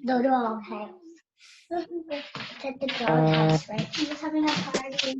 The doghouse. At the doghouse, right? He was having a party.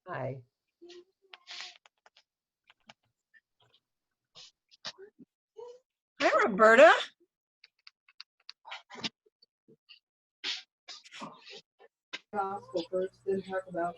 Hi. Hi, Roberta. Gospel first, then talk about.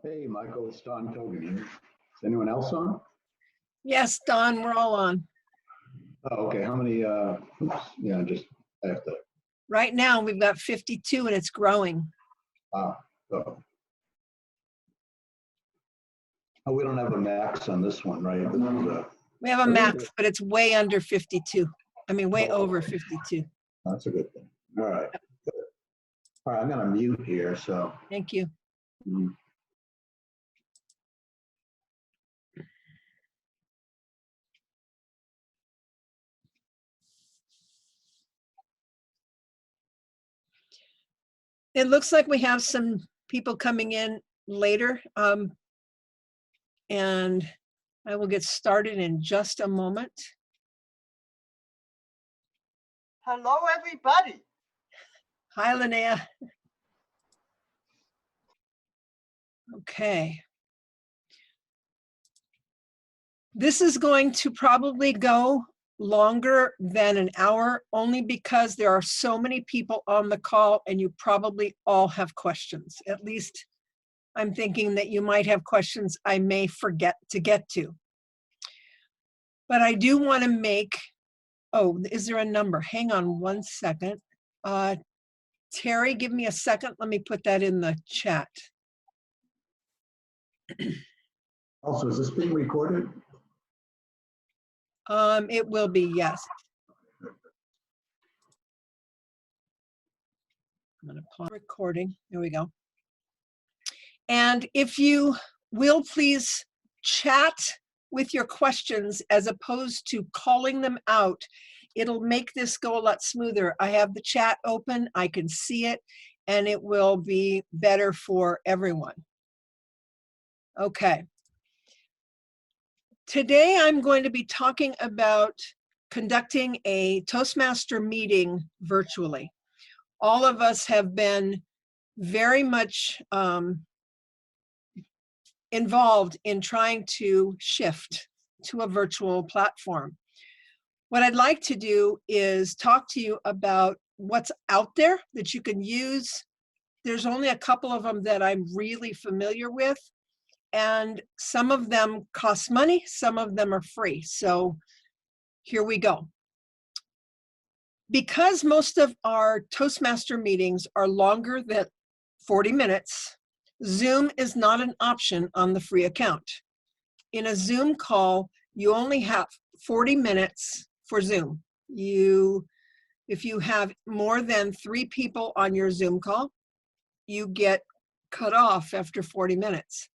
Hey, Michael, it's Don Togan here. Is anyone else on? Yes, Don, we're all on. Oh, okay. How many, oops, yeah, just, I have to, Right now, we've got 52 and it's growing. oh, oh, we don't have a max on this one, right? This is a, We have a max, but it's way under 52. I mean, way over 52. that's a good thing. All right. Good. All right, I'm gonna mute here, so. Thank you. It looks like we have some people coming in later, and I will get started in just a moment. Hello, everybody. Hi, Linnea. Okay. This is going to probably go longer than an hour, only because there are so many people on the call and you probably all have questions. At least I'm thinking that you might have questions I may forget to get to. But I do want to make, oh, is there a number? Hang on one second. Terry, give me a second. Let me put that in the chat. Also, is this being recorded? It will be, yes. I'm going to pause recording. There we go. And if you will please chat with your questions as opposed to calling them out, it'll make this go a lot smoother. I have the chat open, I can see it, and it will be better for everyone. Okay. Today I'm going to be talking about conducting a Toastmaster meeting virtually. All of us have been very much involved in trying to shift to a virtual platform. What I'd like to do is talk to you about what's out there that you can use. There's only a couple of them that I'm really familiar with, and some of them cost money, some of them are free. So here we go. Because most of our Toastmaster meetings are longer than 40 minutes, Zoom is not an option on the free account. In a Zoom call, you only have 40 minutes for Zoom. If you have more than 3 people on your Zoom call, you get cut off after 40 minutes.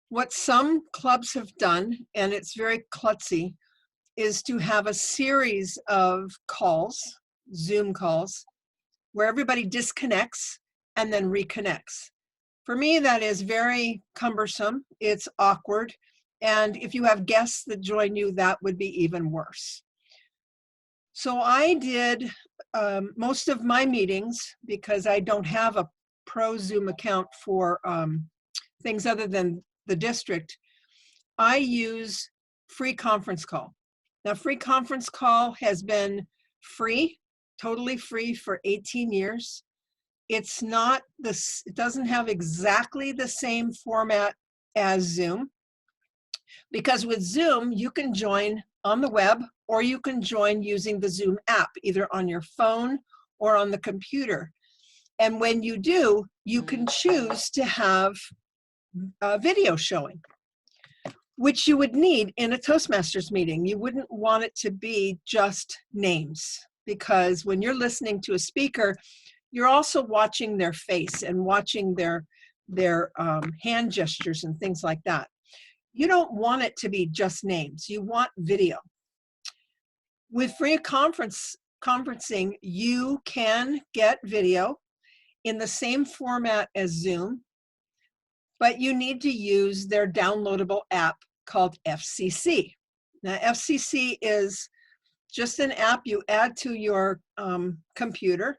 What some clubs have done, and it's very klutzy, is to have a series of calls, Zoom calls, where everybody disconnects and then reconnects. For me, that is very cumbersome. It's awkward. And if you have guests that join you, that would be even worse. So I did most of my meetings, because I don't have a pro Zoom account for things other than the district. I use free conference call. Now, free conference call has been free, totally free for 18 years. It's not this, it doesn't have exactly the same format as Zoom, because with Zoom, you can join on the web or you can join using the Zoom app, either on your phone or on the computer. And when you do, you can choose to have a video showing, which you would need in a Toastmasters meeting. You wouldn't want it to be just names, because when you're listening to a speaker, you're also watching their face and watching their hand gestures and things like that. You don't want it to be just names. You want video. With free conferencing, you can get video in the same format as Zoom, but you need to use their downloadable app called FCC. Now, FCC is just an app you add to your computer,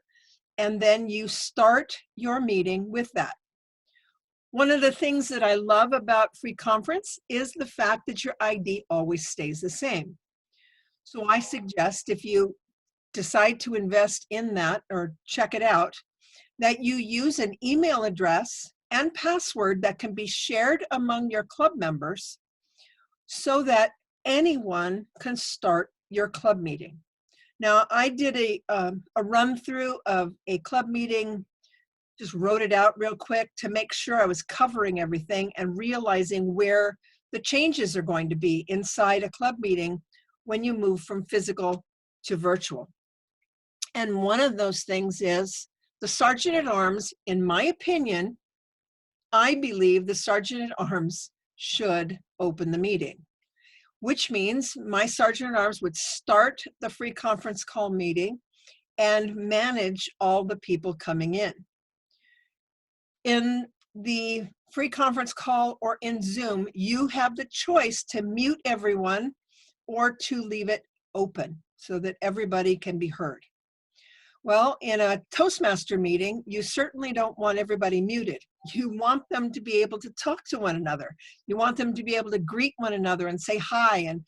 and then you start your meeting with that. One of the things that I love about free conference is the fact that your ID always stays the same. So I suggest, if you decide to invest in that or check it out, that you use an email address and password that can be shared among your club members, so that anyone can start your club meeting. Now, I did a run through of a club meeting, just wrote it out real quick to make sure I was covering everything and realizing where the changes are going to be inside a club meeting when you move from physical to virtual. And one of those things is the Sergeant at Arms. In my opinion, I believe the Sergeant at Arms should open the meeting, which means my Sergeant at Arms would start the free conference call meeting and manage all the people coming in. In the free conference call or in Zoom, you have the choice to mute everyone or to leave it open so that everybody can be heard. Well, in a Toastmaster meeting, you certainly don't want everybody muted. You want them to be able to talk to one another. You want them to be able to greet one another and say hi, and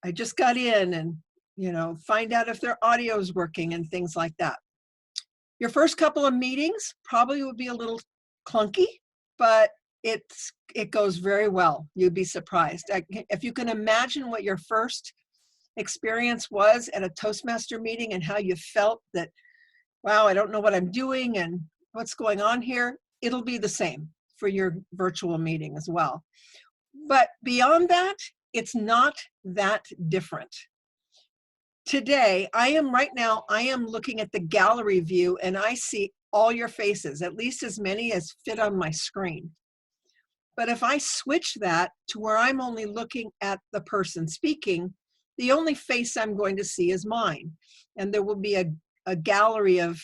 I just got in, and find out if their audio is working and things like that. Your first couple of meetings probably would be a little clunky, but it goes very well. You'd be surprised. If you can imagine what your first experience was at a Toastmaster meeting and how you felt that, wow, I don't know what I'm doing and what's going on here, it'll be the same for your virtual meeting as well. But beyond that, it's not that different. Today, right now I am looking at the gallery view, and I see all your faces, at least as many as fit on my screen. But if I switch that to where I'm only looking at the person speaking, the only face I'm going to see is mine. And there will be a gallery of,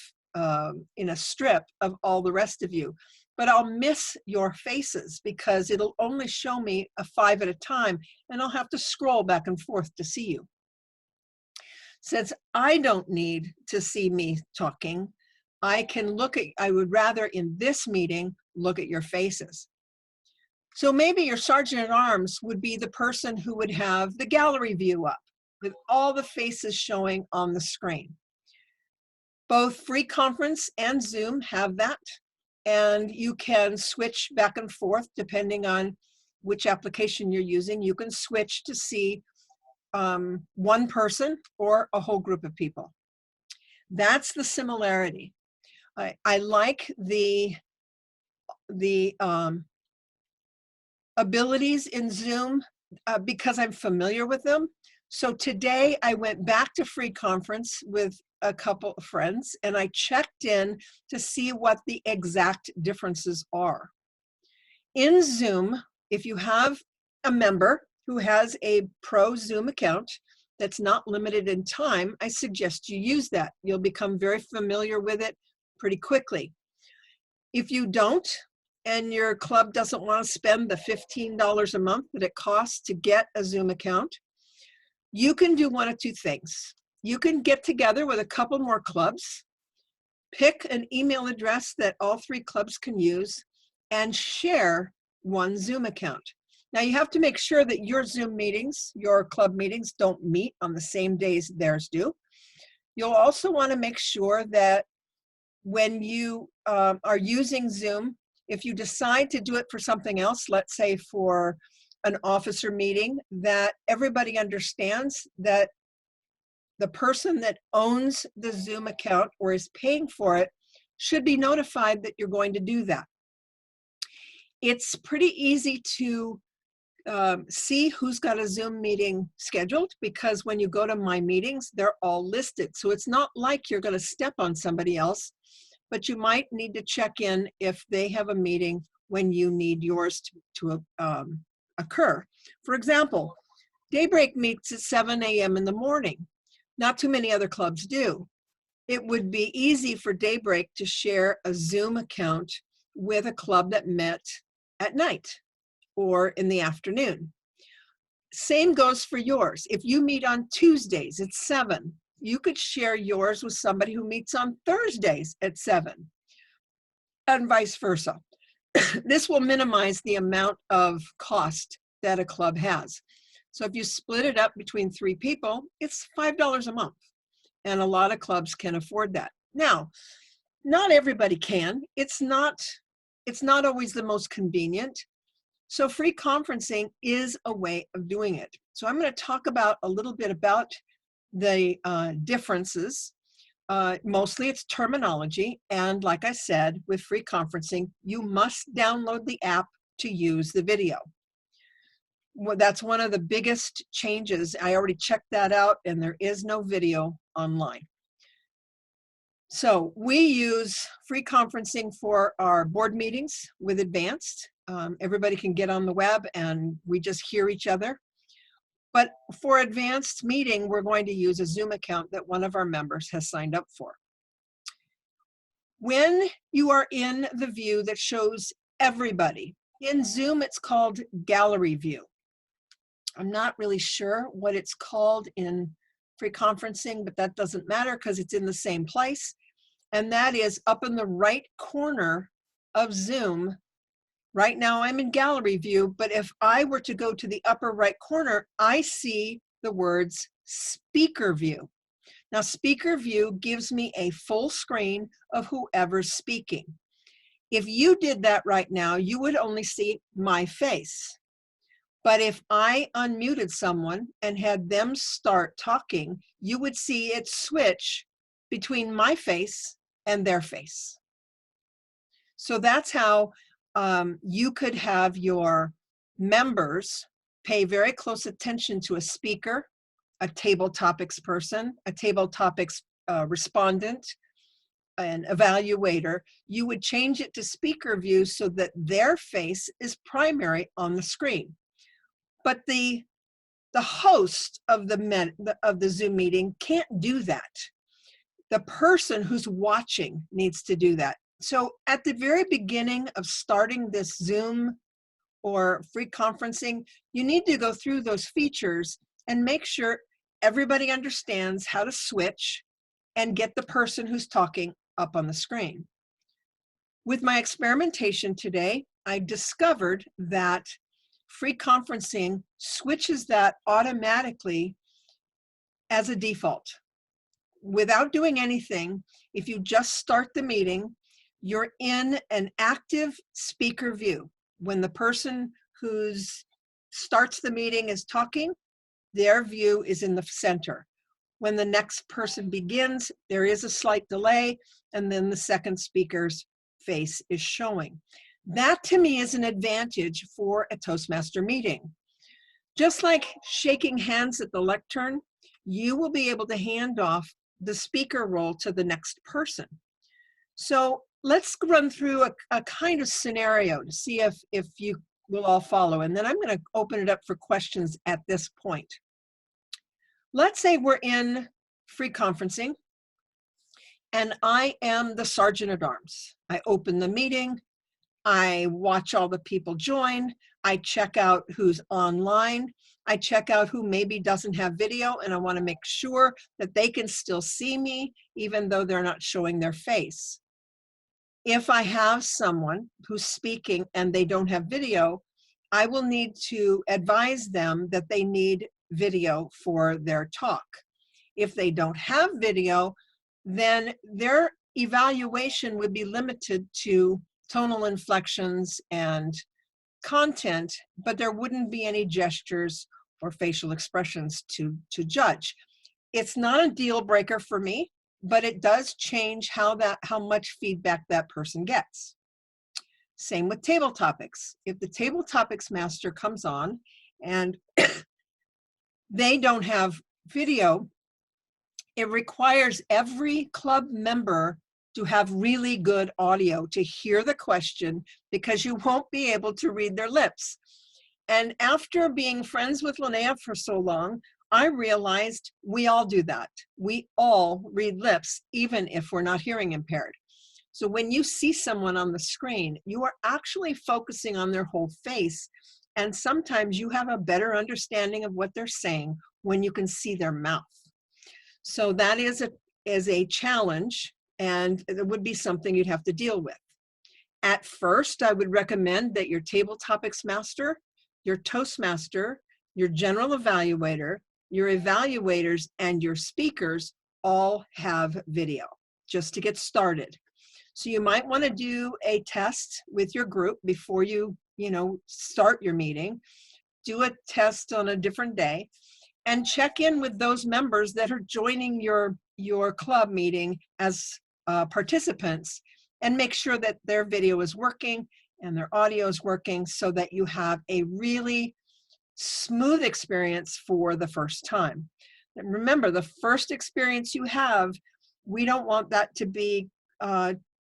in a strip of all the rest of you. But I'll miss your faces because it'll only show me 5 at a time, and I'll have to scroll back and forth to see you. Since I don't need to see me talking, I would rather in this meeting look at your faces. So maybe your Sergeant at Arms would be the person who would have the gallery view up with all the faces showing on the screen. Both free conference and Zoom have that, and you can switch back and forth depending on which application you're using. You can switch to see one person or a whole group of people. That's the similarity. I like the abilities in Zoom because I'm familiar with them. So today I went back to free conference with a couple of friends, and I checked in to see what the exact differences are. In Zoom, if you have a member who has a pro Zoom account, that's not limited in time, I suggest you use that. You'll become very familiar with it pretty quickly. If you don't, and your club doesn't want to spend the $15 a month that it costs to get a Zoom account, you can do one of two things. You can get together with a couple more clubs, pick an email address that all 3 clubs can use, and share one Zoom account. Now you have to make sure that your Zoom meetings, your club meetings, don't meet on the same days theirs do. You'll also want to make sure that when you are using Zoom, if you decide to do it for something else, let's say for an officer meeting, that everybody understands that the person that owns the Zoom account or is paying for it should be notified that you're going to do that. It's pretty easy to see who's got a Zoom meeting scheduled, because when you go to My Meetings, they're all listed. So it's not like you're going to step on somebody else, but you might need to check in if they have a meeting when you need yours to occur. For example, Daybreak meets at 7 a.m. in the morning. Not too many other clubs do. It would be easy for Daybreak to share a Zoom account with a club that met at night or in the afternoon. Same goes for yours. If you meet on Tuesdays at 7, you could share yours with somebody who meets on Thursdays at 7, and vice versa. This will minimize the amount of cost that a club has. So if you split it up between 3 people, it's $5 a month. And a lot of clubs can afford that. Now, not everybody can. It's not always the most convenient. So free conferencing is a way of doing it. So I'm going to talk about a little bit about the differences. Mostly it's terminology. And like I said, with free conferencing, you must download the app to use the video. Well, that's one of the biggest changes. I already checked that out, and there is no video online. So we use free conferencing for our board meetings with Advanced. Everybody can get on the web and we just hear each other. But for Advanced meeting, we're going to use a Zoom account that one of our members has signed up for. When you are in the view that shows everybody, in Zoom it's called gallery view. I'm not really sure what it's called in free conferencing, but that doesn't matter because it's in the same place. And that is up in the right corner of Zoom. Right now I'm in gallery view, but if I were to go to the upper right corner, I see the words speaker view. Now speaker view gives me a full screen of whoever's speaking. If you did that right now, you would only see my face. But if I unmuted someone and had them start talking, you would see it switch between my face and their face. So that's how you could have your members pay very close attention to a speaker, a table topics person, a table topics respondent, an evaluator. You would change it to speaker view so that their face is primary on the screen. But the host of the Zoom meeting can't do that. The person who's watching needs to do that. So at the very beginning of starting this Zoom or free conferencing, you need to go through those features and make sure everybody understands how to switch and get the person who's talking up on the screen. With my experimentation today, I discovered that free conferencing switches that automatically as a default. Without doing anything, if you just start the meeting, you're in an active speaker view. When the person who starts the meeting is talking, their view is in the center. When the next person begins, there is a slight delay, and then the second speaker's face is showing. That to me is an advantage for a Toastmaster meeting. Just like shaking hands at the lectern, you will be able to hand off the speaker role to the next person. So let's run through a kind of scenario to see if you will all follow, and then I'm going to open it up for questions at this point. Let's say we're in free conferencing and I am the sergeant at arms. I open the meeting, I watch all the people join, I check out who's online, I check out who maybe doesn't have video, and I want to make sure that they can still see me even though they're not showing their face. If I have someone who's speaking and they don't have video, I will need to advise them that they need video for their talk. If they don't have video, then their evaluation would be limited to tonal inflections and content, but there wouldn't be any gestures or facial expressions to judge. It's not a deal breaker for me, but it does change how much feedback that person gets. Same with table topics. If the table topics master comes on and they don't have video, it requires every club member to have really good audio to hear the question, because you won't be able to read their lips. And after being friends with Linnea for so long, I realized we all do that. We all read lips, even if we're not hearing impaired. So when you see someone on the screen, you are actually focusing on their whole face. And sometimes you have a better understanding of what they're saying when you can see their mouth. So that is a challenge, and it would be something you'd have to deal with. At first, I would recommend that your table topics master, your Toastmaster, your general evaluator, your evaluators, and your speakers all have video, just to get started. So you might want to do a test with your group before you start your meeting. Do a test on a different day and check in with those members that are joining your club meeting as participants, and make sure that their video is working and their audio is working, so that you have a really smooth experience for the first time. And remember, the first experience you have, we don't want that to be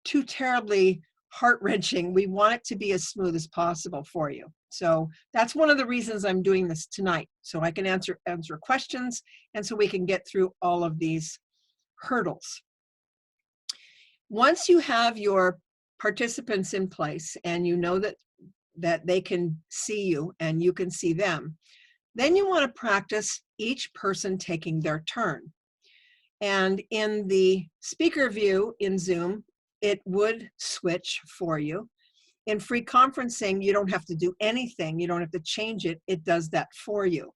too terribly heart-wrenching. We want it to be as smooth as possible for you. So that's one of the reasons I'm doing this tonight, so I can answer questions, and so we can get through all of these hurdles. Once you have your participants in place and you know that they can see you and you can see them, then you want to practice each person taking their turn. And in the speaker view in Zoom, it would switch for you. In free conferencing, you don't have to do anything. You don't have to change it. It does that for you.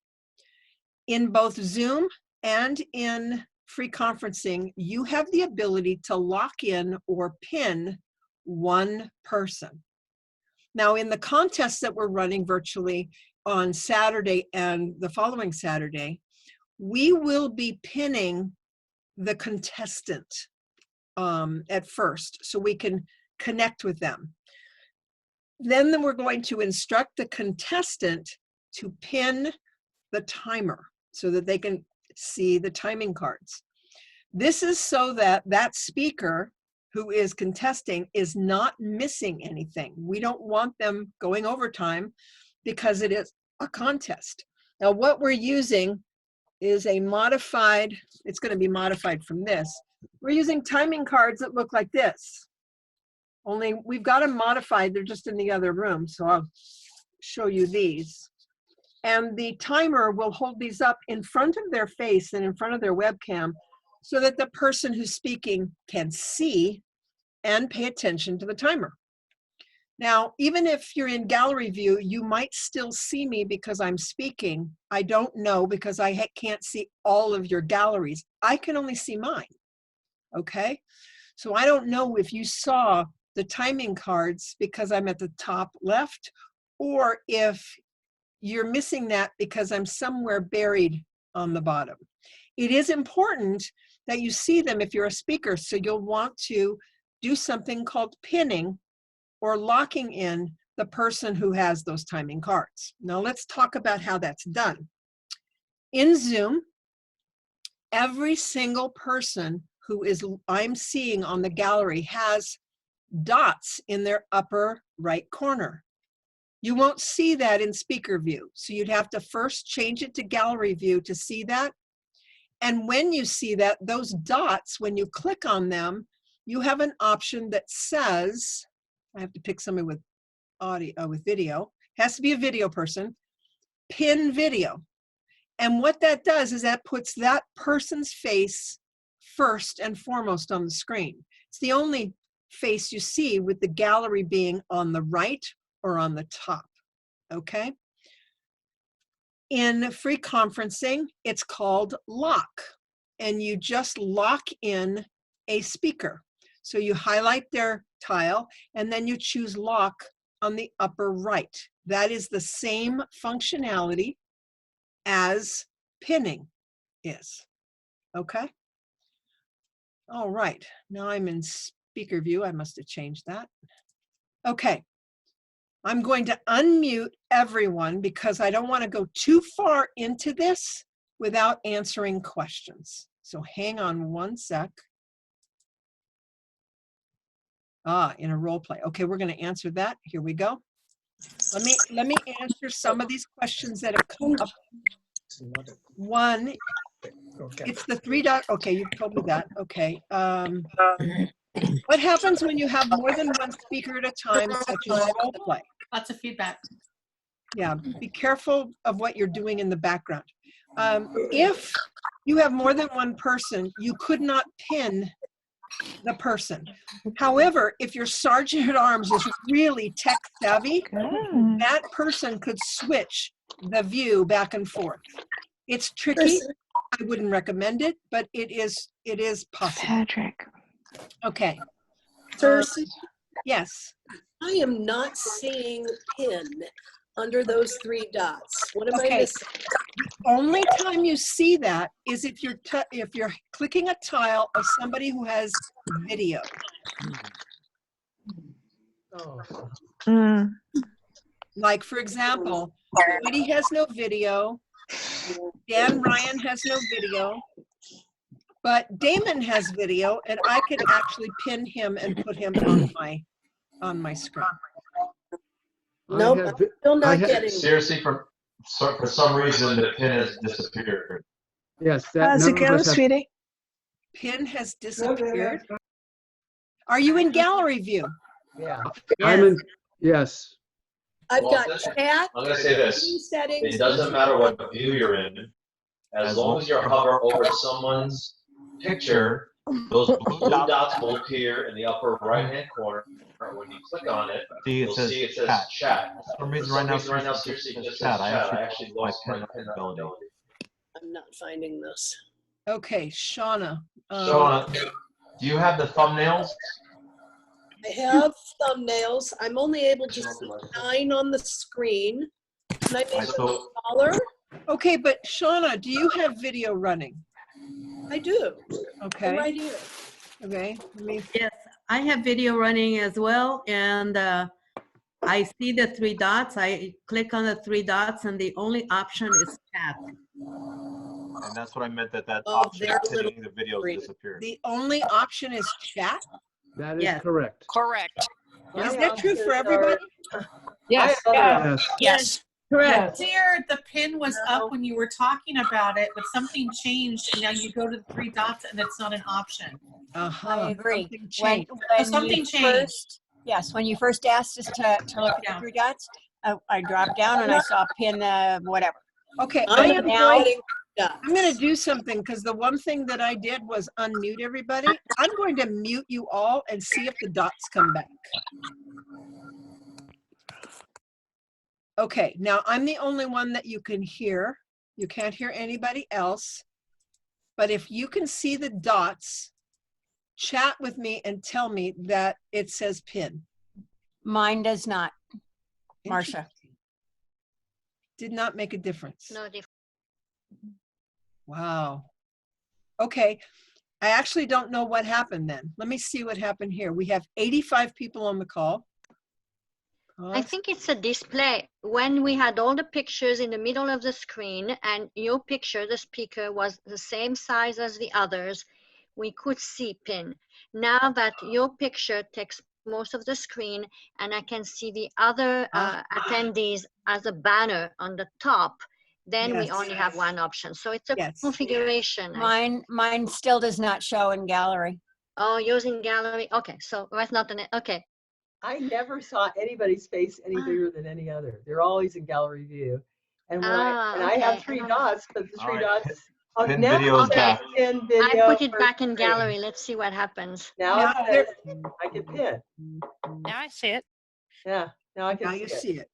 In both Zoom and in free conferencing, you have the ability to lock in or pin one person. Now, in the contests that we're running virtually on Saturday and the following Saturday, we will be pinning the contestant at first, so we can connect with them. Then we're going to instruct the contestant to pin the timer so that they can see the timing cards. This is so that that speaker who is contesting is not missing anything. We don't want them going overtime because it is a contest. Now, what we're using is a modified, it's going to be modified from this. We're using timing cards that look like this. Only we've got them modified, they're just in the other room, so I'll show you these. And the timer will hold these up in front of their face and in front of their webcam so that the person who's speaking can see and pay attention to the timer. Now, even if you're in gallery view, you might still see me because I'm speaking. I don't know, because I can't see all of your galleries. I can only see mine, okay? So I don't know if you saw the timing cards because I'm at the top left, or if you're missing that because I'm somewhere buried on the bottom. It is important that you see them if you're a speaker, so you'll want to do something called pinning or locking in the person who has those timing cards. Now let's talk about how that's done. In Zoom, every single person who I'm seeing on the gallery has dots in their upper right corner. You won't see that in speaker view, so you'd have to first change it to gallery view to see that. And when you see that, those dots, when you click on them, you have an option that says, I have to pick somebody with audio, with video, has to be a video person, pin video. And what that does is that puts that person's face first and foremost on the screen. It's the only face you see, with the gallery being on the right or on the top, okay? In free conferencing, it's called lock, and you just lock in a speaker. So you highlight their tile, and then you choose lock on the upper right. That is the same functionality as pinning is, okay? All right, now I'm in speaker view. I must have changed that. Okay, I'm going to unmute everyone because I don't want to go too far into this without answering questions. So hang on one sec. In a role play. Okay, we're going to answer that. Here we go. Let me answer some of these questions that have come up. One, it's the 3 dot. Okay, you told me that. Okay. What happens when you have more than one speaker at a time, such as role play? Lots of feedback. Yeah, be careful of what you're doing in the background. If you have more than one person, you could not pin the person. However, if your sergeant at arms is really tech savvy, that person could switch the view back and forth. It's tricky. I wouldn't recommend it, but it is possible. Patrick. Okay. Cersei, Yes. I am not seeing pin under those 3 dots. What am I Okay. missing? Only time you see that is if you're clicking a tile of somebody who has video. Mm. Like, for example, Woody has no video, Dan Ryan has no video, but Damon has video, and I could actually pin him and put him on my screen. Nope, I'm still not getting. Seriously, for some reason, the pin has disappeared. Yes, How's it going, sweetie? Pin has disappeared. Are you in gallery view? Yeah. Yes. I've Well, got this- chat. I'm gonna say this, Settings. it doesn't matter what view you're in, as long as you're hover over someone's picture, those blue dots will appear in the upper right-hand corner. When you click on it, you'll see it says chat. For some reason right now, seriously, it just says chat. I actually lost my pin ability. I'm not finding this. Okay, Shauna. Shauna, do you have the thumbnails? I have thumbnails. I'm only able to see 9 on the screen. Can I make it smaller? Okay, but Shauna, do you have video running? I do. Okay. Right here. Okay. Yes, I have video running as well, and I see the 3 dots. I click on the 3 dots, and the only option is chat. And that's what I meant, that Oh, option they're of little hitting the videos green. disappeared. The only option is chat? That is Yes. correct. Correct. Is that true for everybody? Yes. Yes. Yes. Correct. Here, the pin was up when you were talking about it, but something changed, and now you go to the 3 dots, and it's not an option. I agree. Something changed. Something changed. Yes, when you first asked us to look at the 3 dots, I dropped down and I saw pin whatever. Okay, I'm I'm going to do something, because the one thing that I did was unmute everybody. I'm going to mute you all and see if the dots come back. Okay, now I'm the only one that you can hear. You can't hear anybody else. But if you can see the dots, chat with me and tell me that it says pin. Mine does not. Marcia. Did not make a difference. No difference. Wow. Okay. I actually don't know what happened then. Let me see what happened here. We have 85 people on the call. I think it's a display. When we had all the pictures in the middle of the screen and your picture, the speaker, was the same size as the others, we could see pin. Now that your picture takes most of the screen and I can see the other attendees as a banner on the top, then we Yes. only have one option. So it's a Yes. configuration. Mine still does not show in gallery. Oh, using gallery. Okay, so that's not an, okay. I never saw anybody's face any bigger than any other. They're always in gallery view. And when I have three dots, but the three dots. Oh, Pin now video is it back. says pin video. I put it for back in screen. gallery. Let's see what happens. Now it says I can pin. Now I see it. Yeah, now I can Now see you it. see it.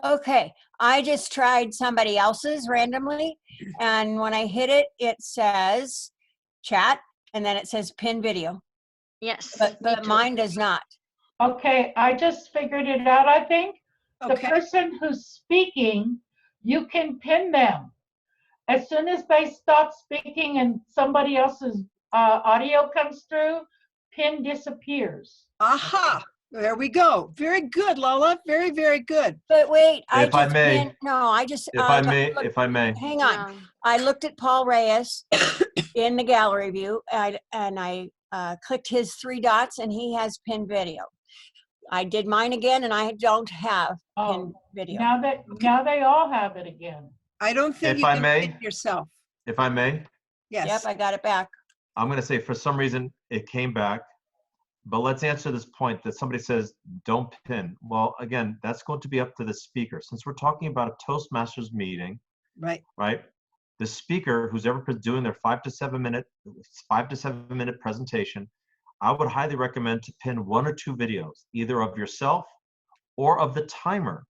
Okay, I just tried somebody else's randomly, and when I hit it, it says chat, and then it says pin video, Yes. but mine does not. Okay, I just figured it out, I think. The Okay. person who's speaking, you can pin them. As soon as they stop speaking and somebody else's audio comes through, pin disappears. Aha. There we go. Very good, Lola. Very, very good. But wait, If I may, if I may. Hang on. I looked at Paul Reyes in the gallery view, and I clicked his three dots, and he has pin video. I did mine again, and I don't have pin video. Now they all have it again. I don't think If you I can may. pin yourself. If I may, Yes. Yep, I got it back. I'm going to say for some reason it came back, but let's answer this point that somebody says don't pin. Well, again, that's going to be up to the speaker. Since we're talking about a Toastmasters meeting, Right. right? The speaker, who's ever doing their 5 to 7 minute presentation, I would highly recommend to pin 1 or 2 videos, either of yourself or of the timer.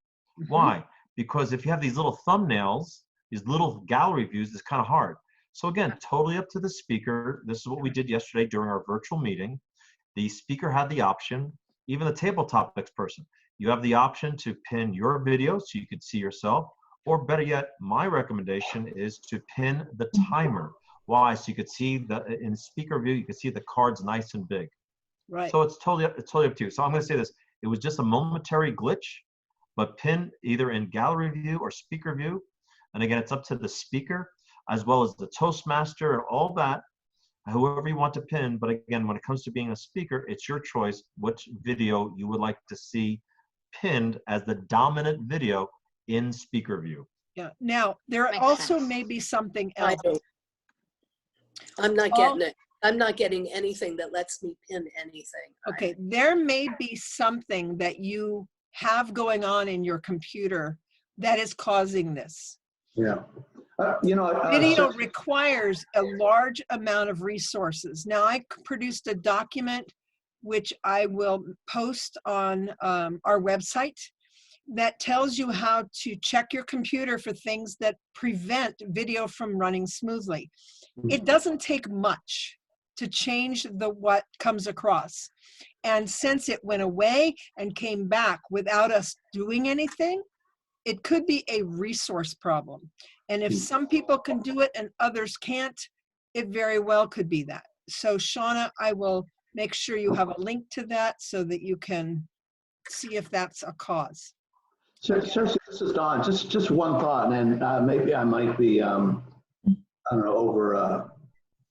Why? Because if you have these little thumbnails, these little gallery views, it's kind of hard. So again, totally up to the speaker. This is what we did yesterday during our virtual meeting. The speaker had the option, even the table topics person, you have the option to pin your video so you could see yourself, or better yet, my recommendation is to pin the timer. Why? So you could see in speaker view, you can see the cards nice and big. Right. So it's totally up to you. So I'm going to say this, it was just a momentary glitch, but pin either in gallery view or speaker view. And again, it's up to the speaker as well as the Toastmaster and all that, whoever you want to pin. But again, when it comes to being a speaker, it's your choice which video you would like to see pinned as the dominant video in speaker view. Yeah. Now, there Makes also sense. may be something I else. don't. I'm not getting it. I'm not getting anything that lets me pin anything. Okay, there may be something that you have going on in your computer that is causing this. Yeah. Video requires a large amount of resources. Now, I produced a document which I will post on our website that tells you how to check your computer for things that prevent video from running smoothly. It doesn't take much to change what comes across. And since it went away and came back without us doing anything, it could be a resource problem. And if some people can do it and others can't, it very well could be that. So Shauna, I will make sure you have a link to that so that you can see if that's a cause. Seriously, this is Don. Just one thought, and then maybe I might be, I don't know, over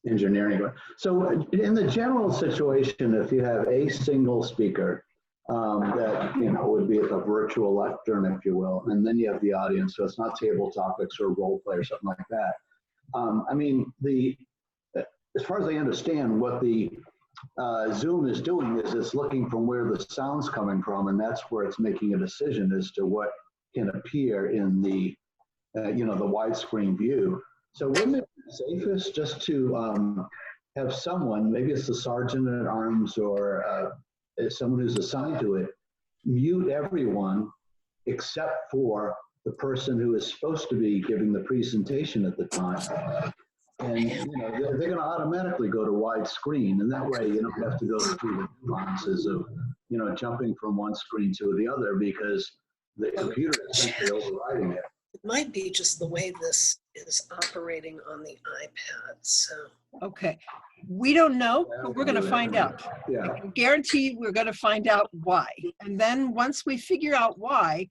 engineering. So in the general situation, if you have a single speaker that would be a virtual lectern, if you will, and then you have the audience, so it's not table topics or role play or something like that. I mean, as far as I understand, what the Zoom is doing is it's looking from where the sound's coming from, and that's where it's making a decision as to what can appear in the the widescreen view. So wouldn't it be safest just to have someone, maybe it's the sergeant at arms or someone who's assigned to it, mute everyone except for the person who is supposed to be giving the presentation at the time. And they're going to automatically go to widescreen, and that way you don't have to go through the nuances of jumping from one screen to the other because the computer is simply overriding it. It might be just the way this is operating on the iPad. So Okay, we don't know, but we're going to find out. Yeah. I can guarantee we're going to find out why. And then once we figure out why,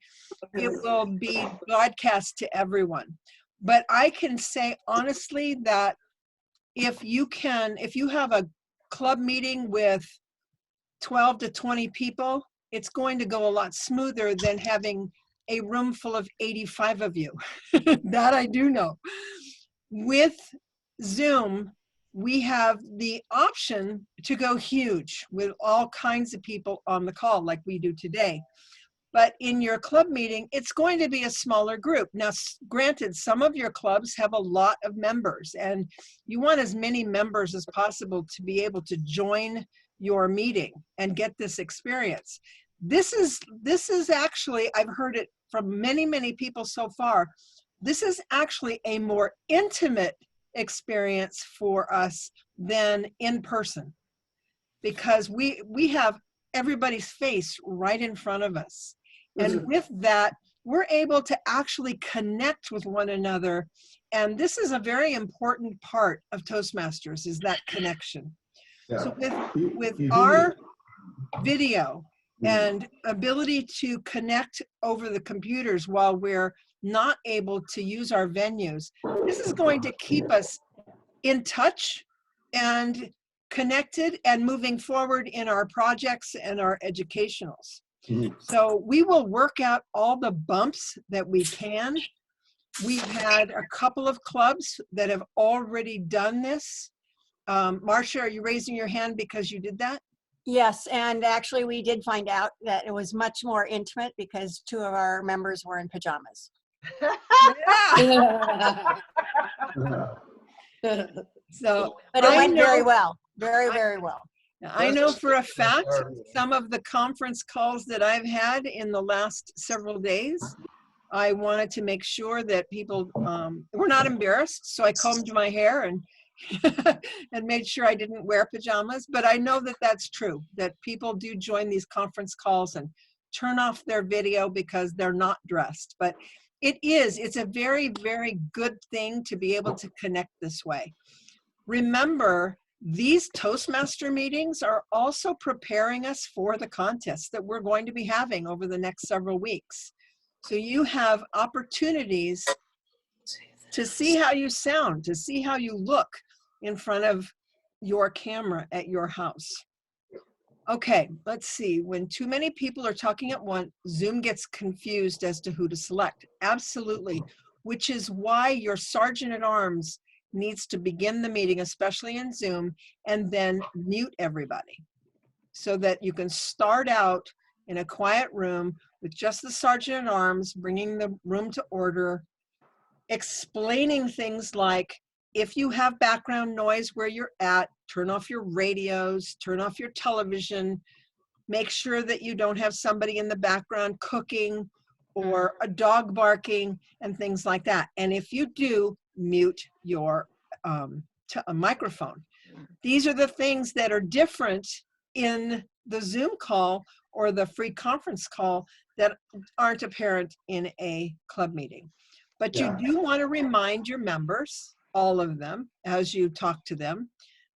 it will be broadcast to everyone. But I can say honestly that if you have a club meeting with 12 to 20 people, it's going to go a lot smoother than having a room full of 85 of you. That I do know. With Zoom, we have the option to go huge with all kinds of people on the call like we do today. But in your club meeting, it's going to be a smaller group. Now, granted, some of your clubs have a lot of members, and you want as many members as possible to be able to join your meeting and get this experience. This is actually, I've heard it from many, many people so far, this is actually a more intimate experience for us than in person, because we have everybody's face right in front of us. And with that, we're able to actually connect with one another. And this is a very important part of Toastmasters, is that connection. Yeah. So with our video and ability to connect over the computers while we're not able to use our venues, this is going to keep us in touch and connected and moving forward in our projects and our educationals. So we will work out all the bumps that we can. We've had a couple of clubs that have already done this. Marcia, are you raising your hand because you did that? Yes, and actually we did find out that it was much more intimate because 2 of our members were in pajamas. So, but it went very well, very, very well. I know for a fact some of the conference calls that I've had in the last several days, I wanted to make sure that people were not embarrassed. So I combed my hair and and made sure I didn't wear pajamas. But I know that that's true, that people do join these conference calls and turn off their video because they're not dressed. But it's a very, very good thing to be able to connect this way. Remember, these Toastmaster meetings are also preparing us for the contests that we're going to be having over the next several weeks. So you have opportunities to see how you sound, to see how you look in front of your camera at your house. Okay, let's see. When too many people are talking at once, Zoom gets confused as to who to select. Absolutely, which is why your sergeant at arms needs to begin the meeting, especially in Zoom, and then mute everybody so that you can start out in a quiet room with just the sergeant at arms, bringing the room to order, explaining things like, if you have background noise where you're at, turn off your radios, turn off your television, make sure that you don't have somebody in the background cooking or a dog barking and things like that. And if you do, mute your microphone. These are the things that are different in the Zoom call or the free conference call that aren't apparent in a club meeting. But you do want to remind your members, all of them, as you talk to them,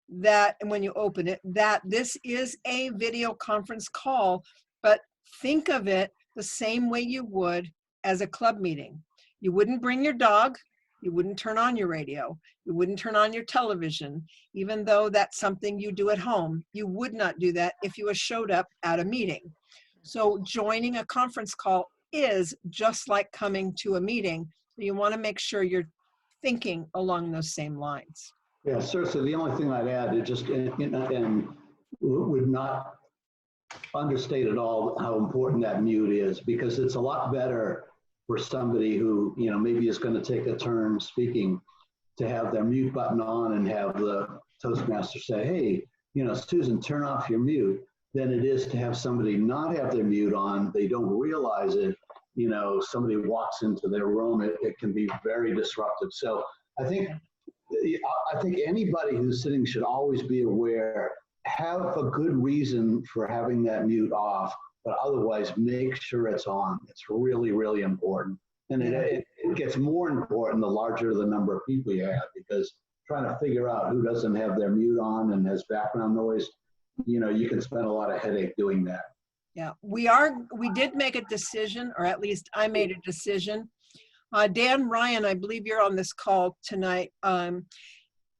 that, and when you open it, that this is a video conference call, but think of it the same way you would as a club meeting. You wouldn't bring your dog, you wouldn't turn on your radio, you wouldn't turn on your television, even though that's something you do at home. You would not do that if you showed up at a meeting. So joining a conference call is just like coming to a meeting. You want to make sure you're thinking along those same lines. Yeah, sir. So the only thing I'd add is just, and would not understate at all how important that mute is, because it's a lot better for somebody who, you know, maybe is going to take a turn speaking to have their mute button on and have the Toastmaster say, hey, you know, Susan, turn off your mute, than it is to have somebody not have their mute on. They don't realize it. You know, somebody walks into their room, it can be very disruptive. So I think anybody who's sitting should always be aware, have a good reason for having that mute off, but otherwise make sure it's on. It's really, really important. And it gets more important the larger the number of people you have, because trying to figure out who doesn't have their mute on and has background noise, you know, you can spend a lot of headache doing that. Yeah, we did make a decision, or at least I made a decision. Dan Ryan, I believe you're on this call tonight.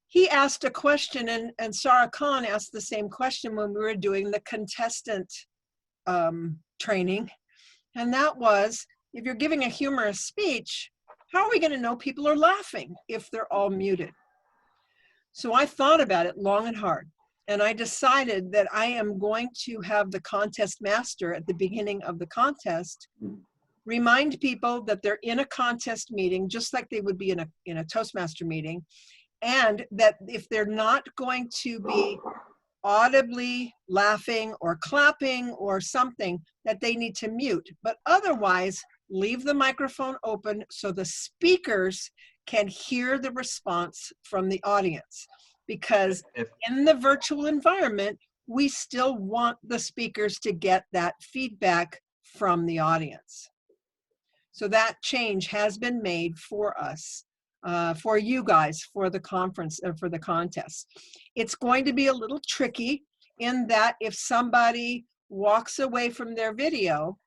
He asked a question, and Sarah Khan asked the same question when we were doing the contestant training. And that was, if you're giving a humorous speech, how are we going to know people are laughing if they're all muted? So I thought about it long and hard, and I decided that I am going to have the contest master at the beginning of the contest remind people that they're in a contest meeting, just like they would be in a Toastmaster meeting, and that if they're not going to be audibly laughing or clapping or something, that they need to mute. But otherwise, leave the microphone open so the speakers can hear the response from the audience. Because in the virtual environment, we still want the speakers to get that feedback from the audience. So that change has been made for us, for you guys, for the conference, for the contest. It's going to be a little tricky in that if somebody walks away from their video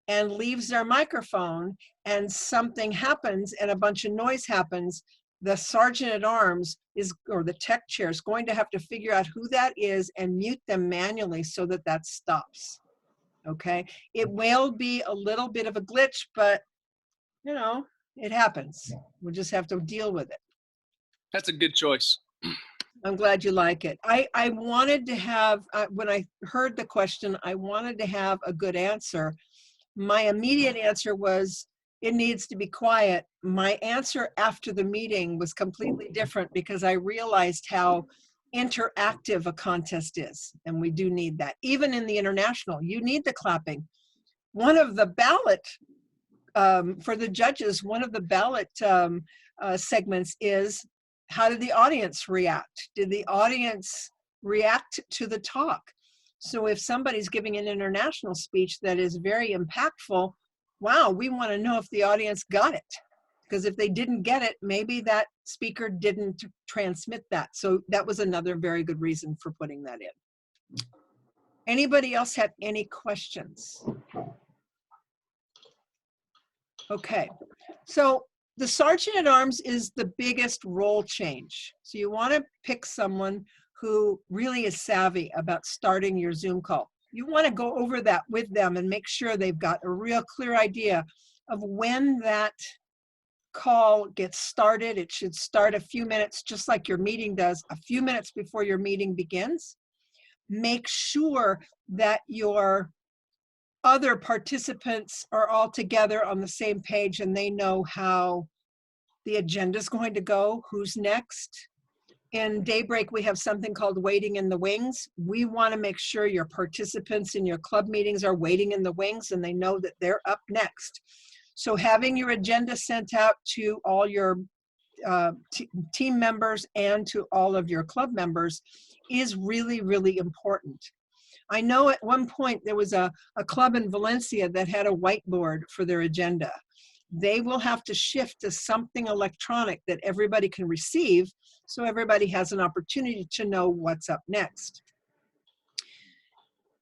and leaves their microphone and something happens and a bunch of noise happens, the sergeant at arms is, or the tech chair is going to have to figure out who that is and mute them manually so that that stops. Okay, it will be a little bit of a glitch, but you know, it happens. We'll just have to deal with it. That's a good choice. I'm glad you like it. I wanted to have, when I heard the question, I wanted to have a good answer. My immediate answer was, it needs to be quiet. My answer after the meeting was completely different because I realized how interactive a contest is, and we do need that. Even in the international, you need the clapping. One of the ballot, for the judges, one of the ballot segments is, how did the audience react? Did the audience react to the talk? So if somebody's giving an international speech that is very impactful, wow, we want to know if the audience got it. Because if they didn't get it, maybe that speaker didn't transmit that. So that was another very good reason for putting that in. Anybody else have any questions? Okay, so the sergeant at arms is the biggest role change. So you want to pick someone who really is savvy about starting your Zoom call. You want to go over that with them and make sure they've got a real clear idea of when that call gets started. It should start a few minutes, just like your meeting does, a few minutes before your meeting begins. Make sure that your other participants are all together on the same page and they know how the agenda is going to go, who's next. In Daybreak, we have something called waiting in the wings. We want to make sure your participants in your club meetings are waiting in the wings and they know that they're up next. So having your agenda sent out to all your team members and to all of your club members is really, really important. I know at one point there was a club in Valencia that had a whiteboard for their agenda. They will have to shift to something electronic that everybody can receive so everybody has an opportunity to know what's up next.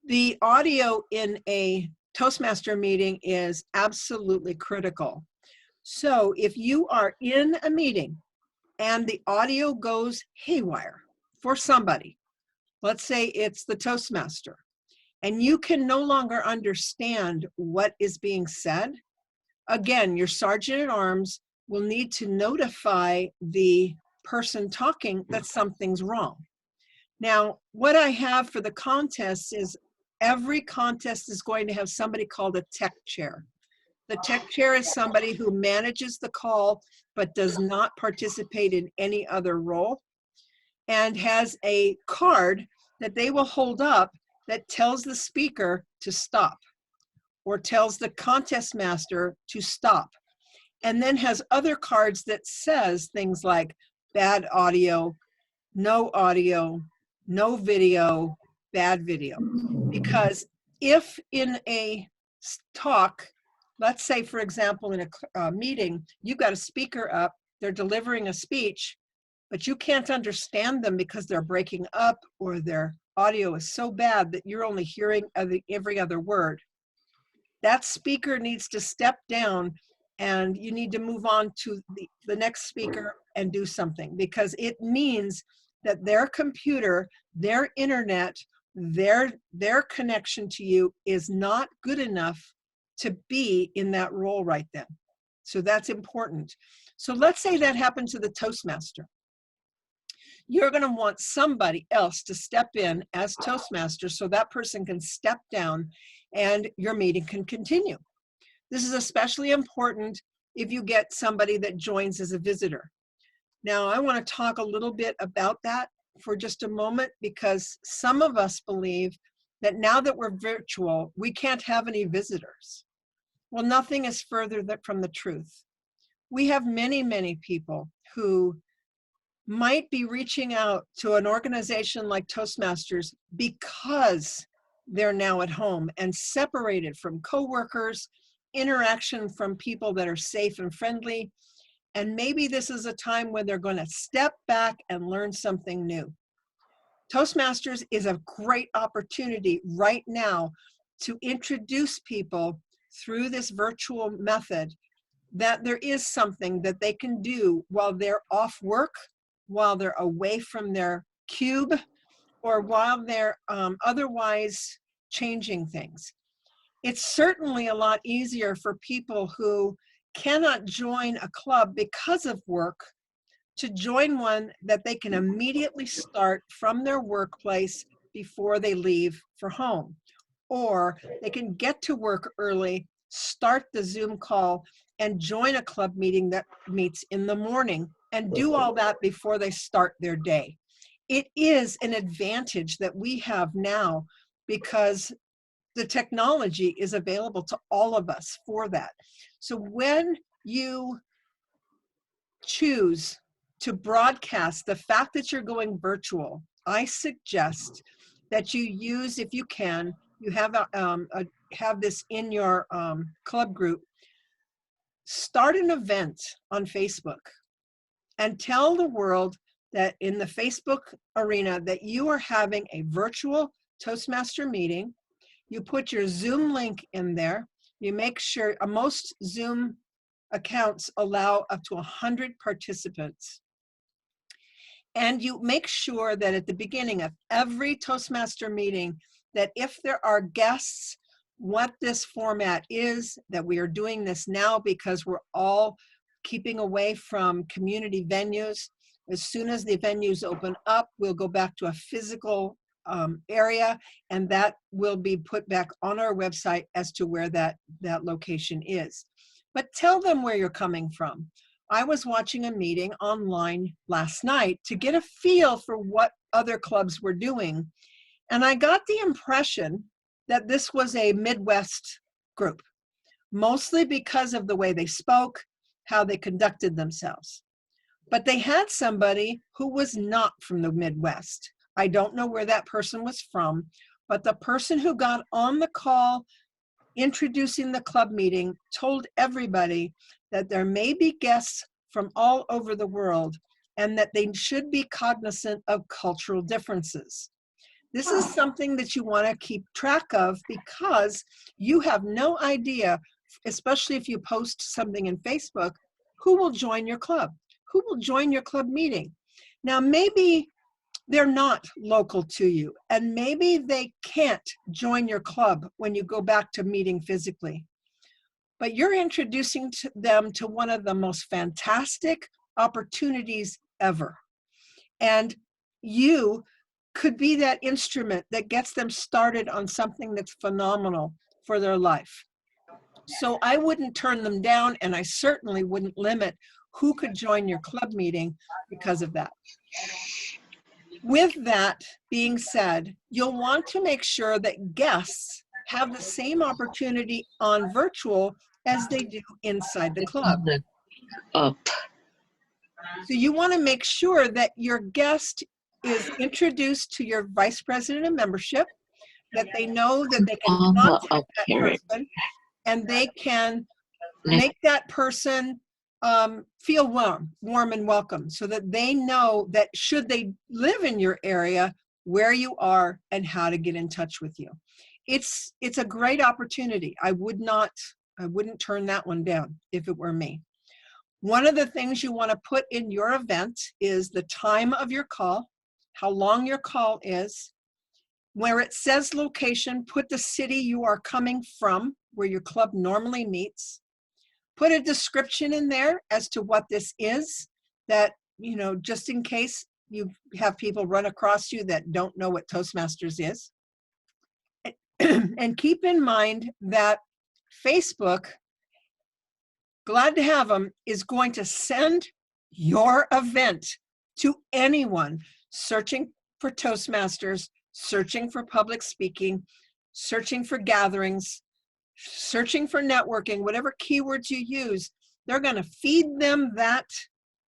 The audio in a Toastmaster meeting is absolutely critical. So if you are in a meeting and the audio goes haywire for somebody, let's say it's the Toastmaster, and you can no longer understand what is being said, again, your sergeant at arms will need to notify the person talking that something's wrong. Now, what I have for the contest is every contest is going to have somebody called a tech chair. The tech chair is somebody who manages the call but does not participate in any other role and has a card that they will hold up that tells the speaker to stop or tells the contest master to stop, and then has other cards that says things like bad audio, no video, bad video. Because if in a talk, let's say for example in a meeting, you've got a speaker up, they're delivering a speech, but you can't understand them because they're breaking up or their audio is so bad that you're only hearing every other word. That speaker needs to step down and you need to move on to the next speaker and do something, because it means that their computer, their internet, their connection to you is not good enough to be in that role right then. So that's important. So let's say that happened to the Toastmaster. You're going to want somebody else to step in as Toastmaster so that person can step down and your meeting can continue. This is especially important if you get somebody that joins as a visitor. Now, I want to talk a little bit about that for just a moment, because some of us believe that now that we're virtual, we can't have any visitors. Well, nothing is further from the truth. We have many, many people who might be reaching out to an organization like Toastmasters because they're now at home and separated from coworkers, interaction from people that are safe and friendly. And maybe this is a time when they're going to step back and learn something new. Toastmasters is a great opportunity right now to introduce people through this virtual method that there is something that they can do while they're off work, while they're away from their cube, or while they're otherwise changing things. It's certainly a lot easier for people who cannot join a club because of work to join one that they can immediately start from their workplace before they leave for home. Or they can get to work early, start the Zoom call, and join a club meeting that meets in the morning and do all that before they start their day. It is an advantage that we have now because the technology is available to all of us for that. So when you choose to broadcast the fact that you're going virtual, I suggest that you use, if you can, you have this in your club group, start an event on Facebook and tell the world that in the Facebook arena that you are having a virtual Toastmaster meeting. You put your Zoom link in there. You make sure most Zoom accounts allow up to 100 participants. And you make sure that at the beginning of every Toastmaster meeting, that if there are guests, what this format is, that we are doing this now because we're all keeping away from community venues. As soon as the venues open up, we'll go back to a physical area, and that will be put back on our website as to where that location is. But tell them where you're coming from. I was watching a meeting online last night to get a feel for what other clubs were doing, and I got the impression that this was a Midwest group, mostly because of the way they spoke, how they conducted themselves. But they had somebody who was not from the Midwest. I don't know where that person was from, but the person who got on the call introducing the club meeting told everybody that there may be guests from all over the world and that they should be cognizant of cultural differences. This is something that you want to keep track of because you have no idea, especially if you post something in Facebook, who will join your club, who will join your club meeting. Now, maybe they're not local to you, and maybe they can't join your club when you go back to meeting physically. But you're introducing them to one of the most fantastic opportunities ever. And you could be that instrument that gets them started on something that's phenomenal for their life. So I wouldn't turn them down, and I certainly wouldn't limit who could join your club meeting because of that. With that being said, you'll want to make sure that guests have the same opportunity on virtual as they do inside the club. So you want to make sure that your guest is introduced to your vice president of membership, that they know that they can contact that person, and they can make that person feel warm and welcome, so that they know that should they live in your area, where you are and how to get in touch with you. It's a great opportunity. I wouldn't turn that one down if it were me. One of the things you want to put in your event is the time of your call, how long your call is. Where it says location, put the city you are coming from, where your club normally meets. Put a description in there as to what this is, that, you know, just in case you have people run across you that don't know what Toastmasters is. And keep in mind that Facebook, glad to have them, is going to send your event to anyone searching for Toastmasters, searching for public speaking, searching for gatherings, searching for networking, whatever keywords you use. They're going to feed them that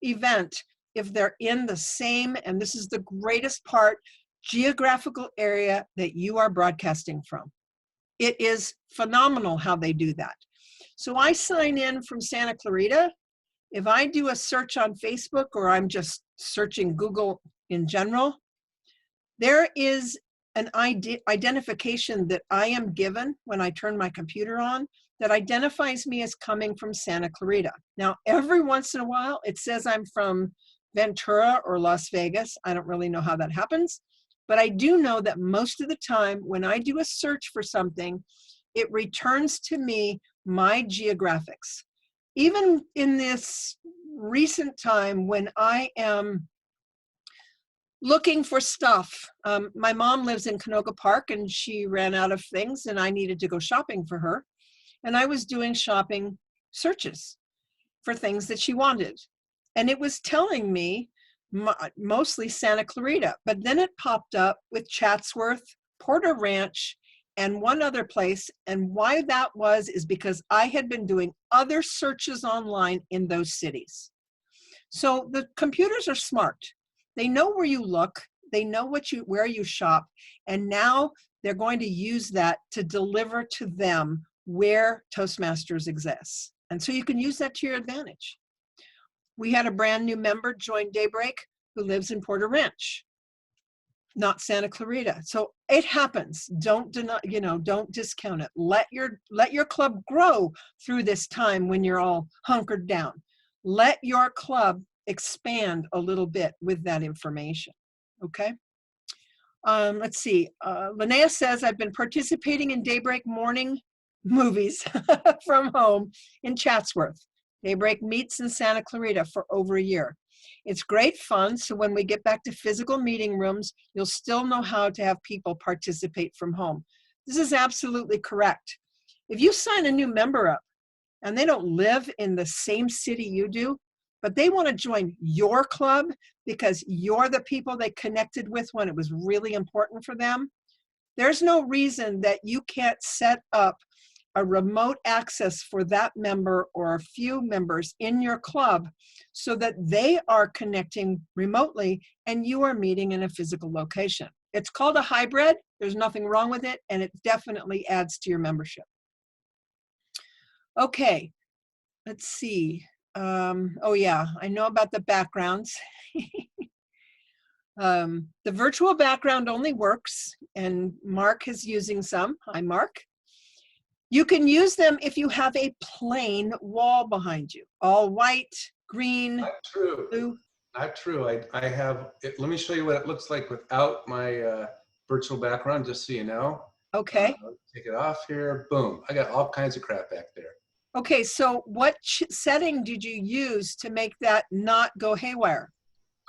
event if they're in the same, and this is the greatest part, geographical area that you are broadcasting from. It is phenomenal how they do that. So I sign in from Santa Clarita. If I do a search on Facebook, or I'm just searching Google in general, there is an identification that I am given when I turn my computer on that identifies me as coming from Santa Clarita. Now, every once in a while, it says I'm from Ventura or Las Vegas. I don't really know how that happens, but I do know that most of the time when I do a search for something, it returns to me my geographics. Even in this recent time when I am looking for stuff, my mom lives in Canoga Park and she ran out of things and I needed to go shopping for her. And I was doing shopping searches for things that she wanted. And it was telling me mostly Santa Clarita, but then it popped up with Chatsworth, Porter Ranch, and one other place. And why that was is because I had been doing other searches online in those cities. So the computers are smart. They know where you look, they know where you shop, and now they're going to use that to deliver to them where Toastmasters exists. And so you can use that to your advantage. We had a brand new member join Daybreak who lives in Porter Ranch, not Santa Clarita. So it happens. Don't deny, you know, don't discount it. Let your club grow through this time when you're all hunkered down. Let your club expand a little bit with that information. Okay. Let's see. Linnea says, I've been participating in Daybreak morning movies from home in Chatsworth. Daybreak meets in Santa Clarita for over a year. It's great fun, so when we get back to physical meeting rooms, you'll still know how to have people participate from home. This is absolutely correct. If you sign a new member up and they don't live in the same city you do, but they want to join your club because you're the people they connected with when it was really important for them, there's no reason that you can't set up a remote access for that member or a few members in your club so that they are connecting remotely and you are meeting in a physical location. It's called a hybrid. There's nothing wrong with it, and it definitely adds to your membership. Okay, let's see. Oh yeah, I know about the backgrounds. The virtual background only works, and Mark is using some. Hi, Mark. You can use them if you have a plain wall behind you, all white, green, Not true. blue. Not true. I have it. Let me show you what it looks like without my virtual background, just so you know. Okay. Take it off here. Boom. I got all kinds of crap back there. Okay, so what setting did you use to make that not go haywire?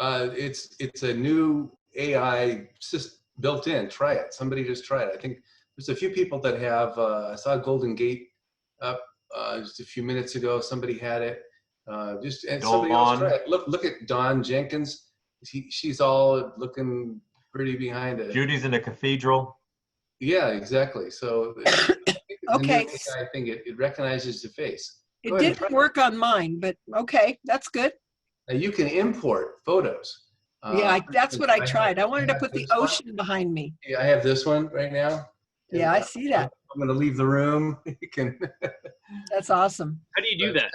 It's a new AI system built in. Try it. Somebody just try it. I think there's a few people that have. I saw Golden Gate up just a few minutes ago. Somebody had it. Somebody else try it. Look at Dawn Jenkins. She's all looking pretty behind it. Judy's in a cathedral. Yeah, exactly. So okay, I think it recognizes the face. It didn't work on mine, but okay, that's good. Now you can import photos. Yeah, that's what I tried. I wanted to put the ocean behind me. Yeah, I have this one right now. Yeah, I see that. I'm going to leave the room. You can. That's awesome. How do you do that?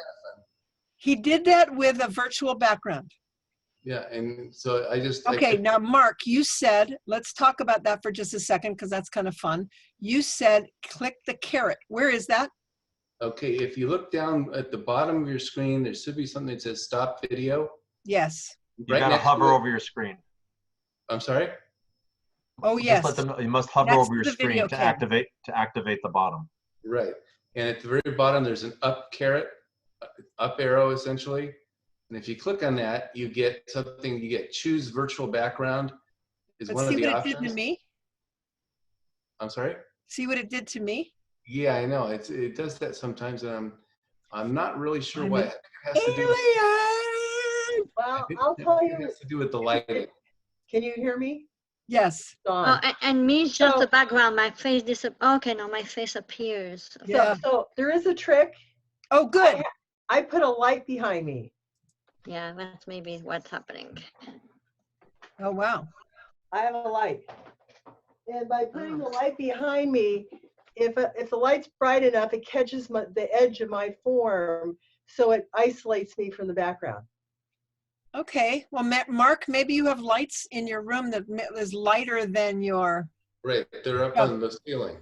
He did that with a virtual background. Yeah, and so I just. Okay, now Mark, you said, let's talk about that for just a second because that's kind of fun. You said click the caret. Where is that? Okay, if you look down at the bottom of your screen, there should be something that says stop video. Yes. You gotta hover over your screen. I'm sorry? Oh, yes. Just let them know, you must hover over your screen to activate the bottom. Right. And at the very bottom, there's an up arrow essentially. And if you click on that, you get something, you get choose virtual background is But one see of the what options. it did to me? I'm sorry? See what it did to me? Yeah, I know. It does that sometimes, and I'm not really sure I'm what an it has to do. alien! Well, I'll tell you. It has to do with the lighting. Can you hear me? Yes. Oh, and me is just the background. My face okay, no, my face appears. Okay. Yeah. So there is a trick. Oh, good. I put a light behind me. Yeah, that's maybe what's happening. Oh, wow. I have a light. And by putting the light behind me, if the light's bright enough, it catches the edge of my form, so it isolates me from the background. Okay. Well, Mark, maybe you have lights in your room that is lighter than your... Right. They're up on the ceiling.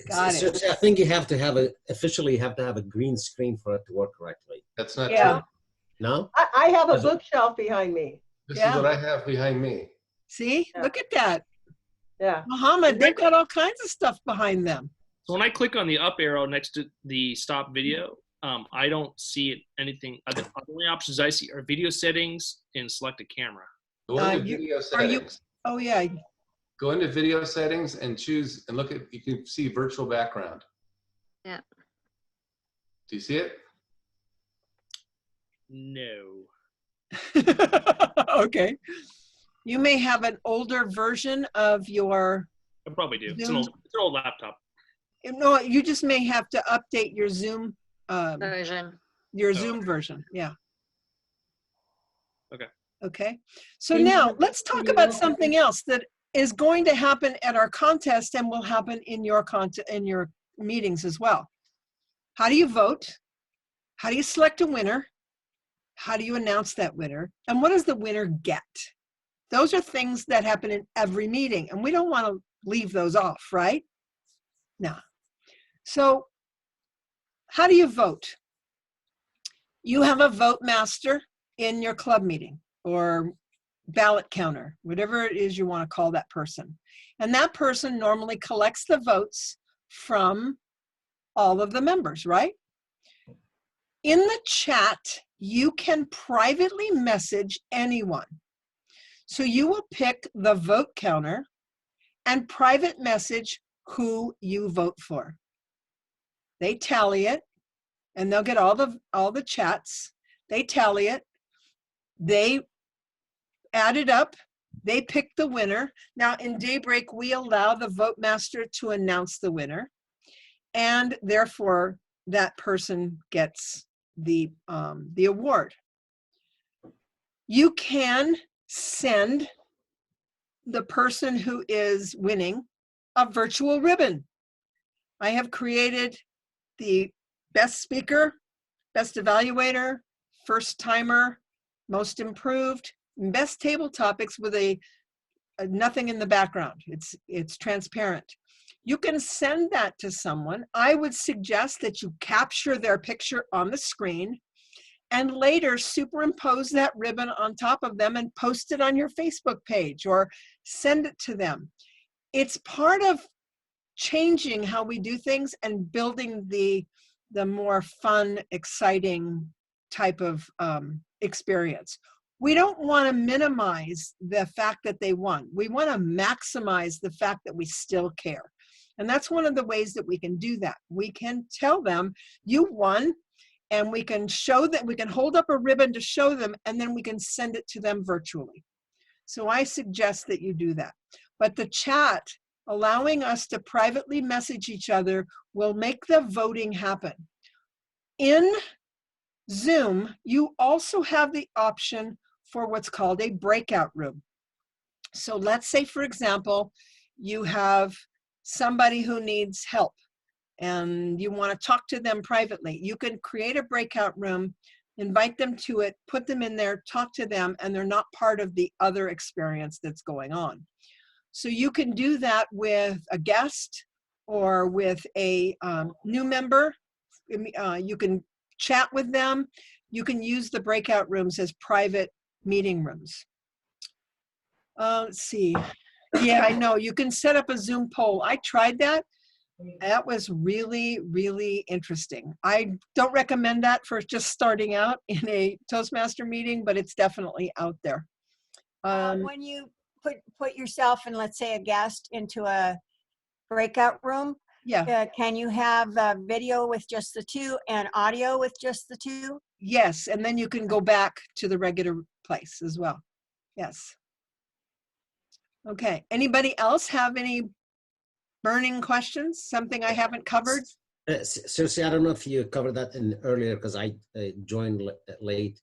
Got it. Just, I think you have to have officially have to have a green screen for it to work correctly. That's not Yeah. true. No? I have a bookshelf behind me. This is what I have behind me. See? Look at that. Yeah. Muhammad, they've got all kinds of stuff behind them. So when I click on the up arrow next to the stop video, I don't see anything. The only options I see are video settings and select a camera. Go into video settings. Oh, yeah. Go into video settings and choose and look at, you can see virtual background. Yeah. Do you see it? No. Okay. You may have an older version of your... I probably do. It's Zoom. an old laptop. No, you just may have to update your Zoom version. Your Zoom version. Yeah. Okay. Okay. So now let's talk about something else that is going to happen at our contest and will happen in your meetings as well. How do you vote? How do you select a winner? How do you announce that winner? And what does the winner get? Those are things that happen in every meeting, and we don't want to leave those off, right? No. So how do you vote? You have a vote master in your club meeting or ballot counter, whatever it is you want to call that person. And that person normally collects the votes from all of the members, right? In the chat, you can privately message anyone. So you will pick the vote counter and private message who you vote for. They tally it, and they'll get all the chats. They tally it. They add it up. They pick the winner. Now in Daybreak, we allow the vote master to announce the winner, and therefore that person gets the award. You can send the person who is winning a virtual ribbon. I have created the best speaker, best evaluator, first timer, most improved, best table topics with a nothing in the background. It's transparent. You can send that to someone. I would suggest that you capture their picture on the screen and later superimpose that ribbon on top of them and post it on your Facebook page or send it to them. It's part of changing how we do things and building the more fun, exciting type of experience. We don't want to minimize the fact that they won. We want to maximize the fact that we still care. And that's one of the ways that we can do that. We can tell them, you won, and we can show that, we can hold up a ribbon to show them, and then we can send it to them virtually. So I suggest that you do that. But the chat, allowing us to privately message each other, will make the voting happen. In Zoom, you also have the option for what's called a breakout room. So let's say, for example, you have somebody who needs help and you want to talk to them privately. You can create a breakout room, invite them to it, put them in there, talk to them, and they're not part of the other experience that's going on. So you can do that with a guest or with a new member. You can chat with them. You can use the breakout rooms as private meeting rooms. Let's see. Yeah, I know. You can set up a Zoom poll. I tried that. That was really, really interesting. I don't recommend that for just starting out in a Toastmaster meeting, but it's definitely out there. When you put yourself and let's say a guest into a breakout room, yeah, can you have video with just the two and audio with just the two? yes, and then you can go back to the regular place as well. Yes. Okay. Anybody else have any burning questions? Something I haven't covered? Seriously, I don't know if you covered that in earlier because I joined late.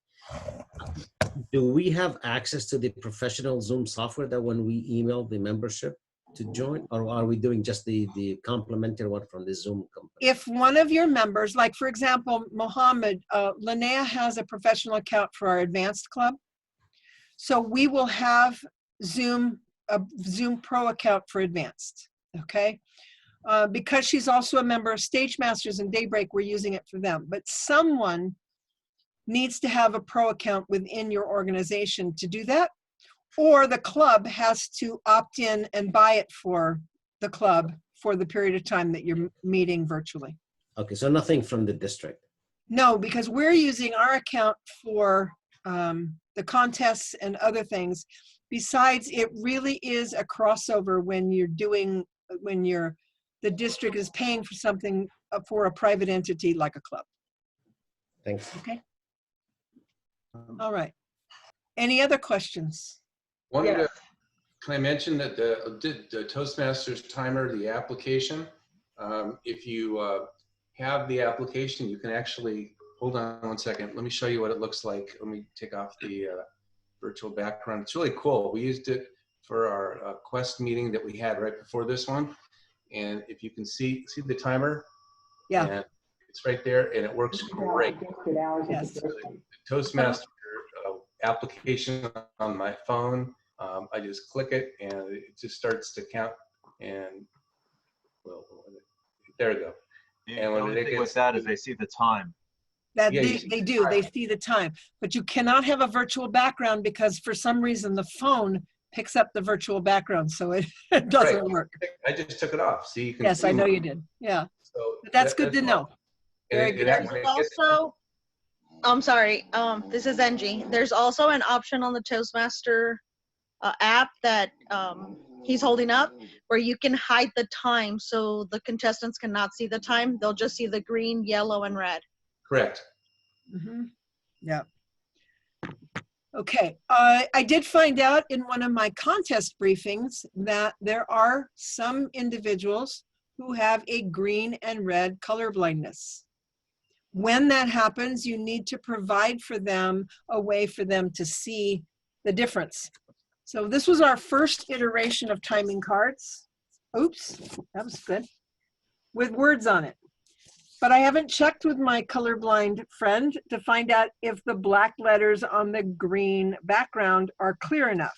Do we have access to the professional Zoom software that when we email the membership to join, or are we doing just the complimentary one from the Zoom company? If one of your members, like for example, Mohammed, Linnea has a professional account for our advanced club. So we will have a Zoom Pro account for advanced, okay? Because she's also a member of Stagemasters and Daybreak, we're using it for them. But someone needs to have a pro account within your organization to do that, or the club has to opt in and buy it for the club for the period of time that you're meeting virtually. Okay, so nothing from the district. No, because we're using our account for the contests and other things. Besides, it really is a crossover when the district is paying for something for a private entity like a club. Thanks. Okay. All right. Any other questions? Can I mention that the Toastmasters Timer, the application, if you have the application, you can actually, hold on one second. Let me show you what it looks like. Let me take off the virtual background. It's really cool. We used it for our Quest meeting that we had right before this one. And if you can see the timer, yeah, and it's right there, and it works great. Yes. The Toastmaster application on my phone, I just click it, and it just starts to count. And well, there we go. And the only thing with that is they see the time. That they do. They see the time, but you cannot have a virtual background because for some reason the phone picks up the virtual background, so it doesn't work. I just took it off. See, you can. Yes, I know you did. Yeah. So but that's good to know. Very good. Also, I'm sorry. This is Angie. There's also an option on the Toastmaster app that he's holding up where you can hide the time so the contestants cannot see the time. They'll just see the green, yellow, and red. Correct. Mm-hmm. Yeah. Okay. I did find out in one of my contest briefings that there are some individuals who have a green and red color blindness. When that happens, you need to provide for them a way for them to see the difference. So this was our first iteration of timing cards. Oops, that was good. With words on it. But I haven't checked with my colorblind friend to find out if the black letters on the green background are clear enough.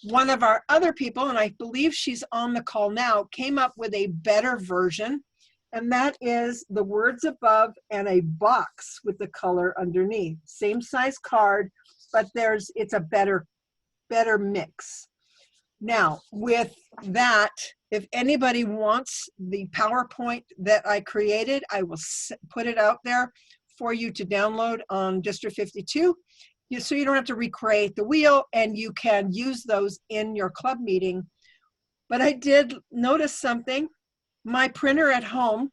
One of our other people, and I believe she's on the call now, came up with a better version, and that is the words above and a box with the color underneath. Same size card, but it's a better mix. Now, with that, if anybody wants the PowerPoint that I created, I will put it out there for you to download on District 52. So you don't have to recreate the wheel, and you can use those in your club meeting. But I did notice something. My printer at home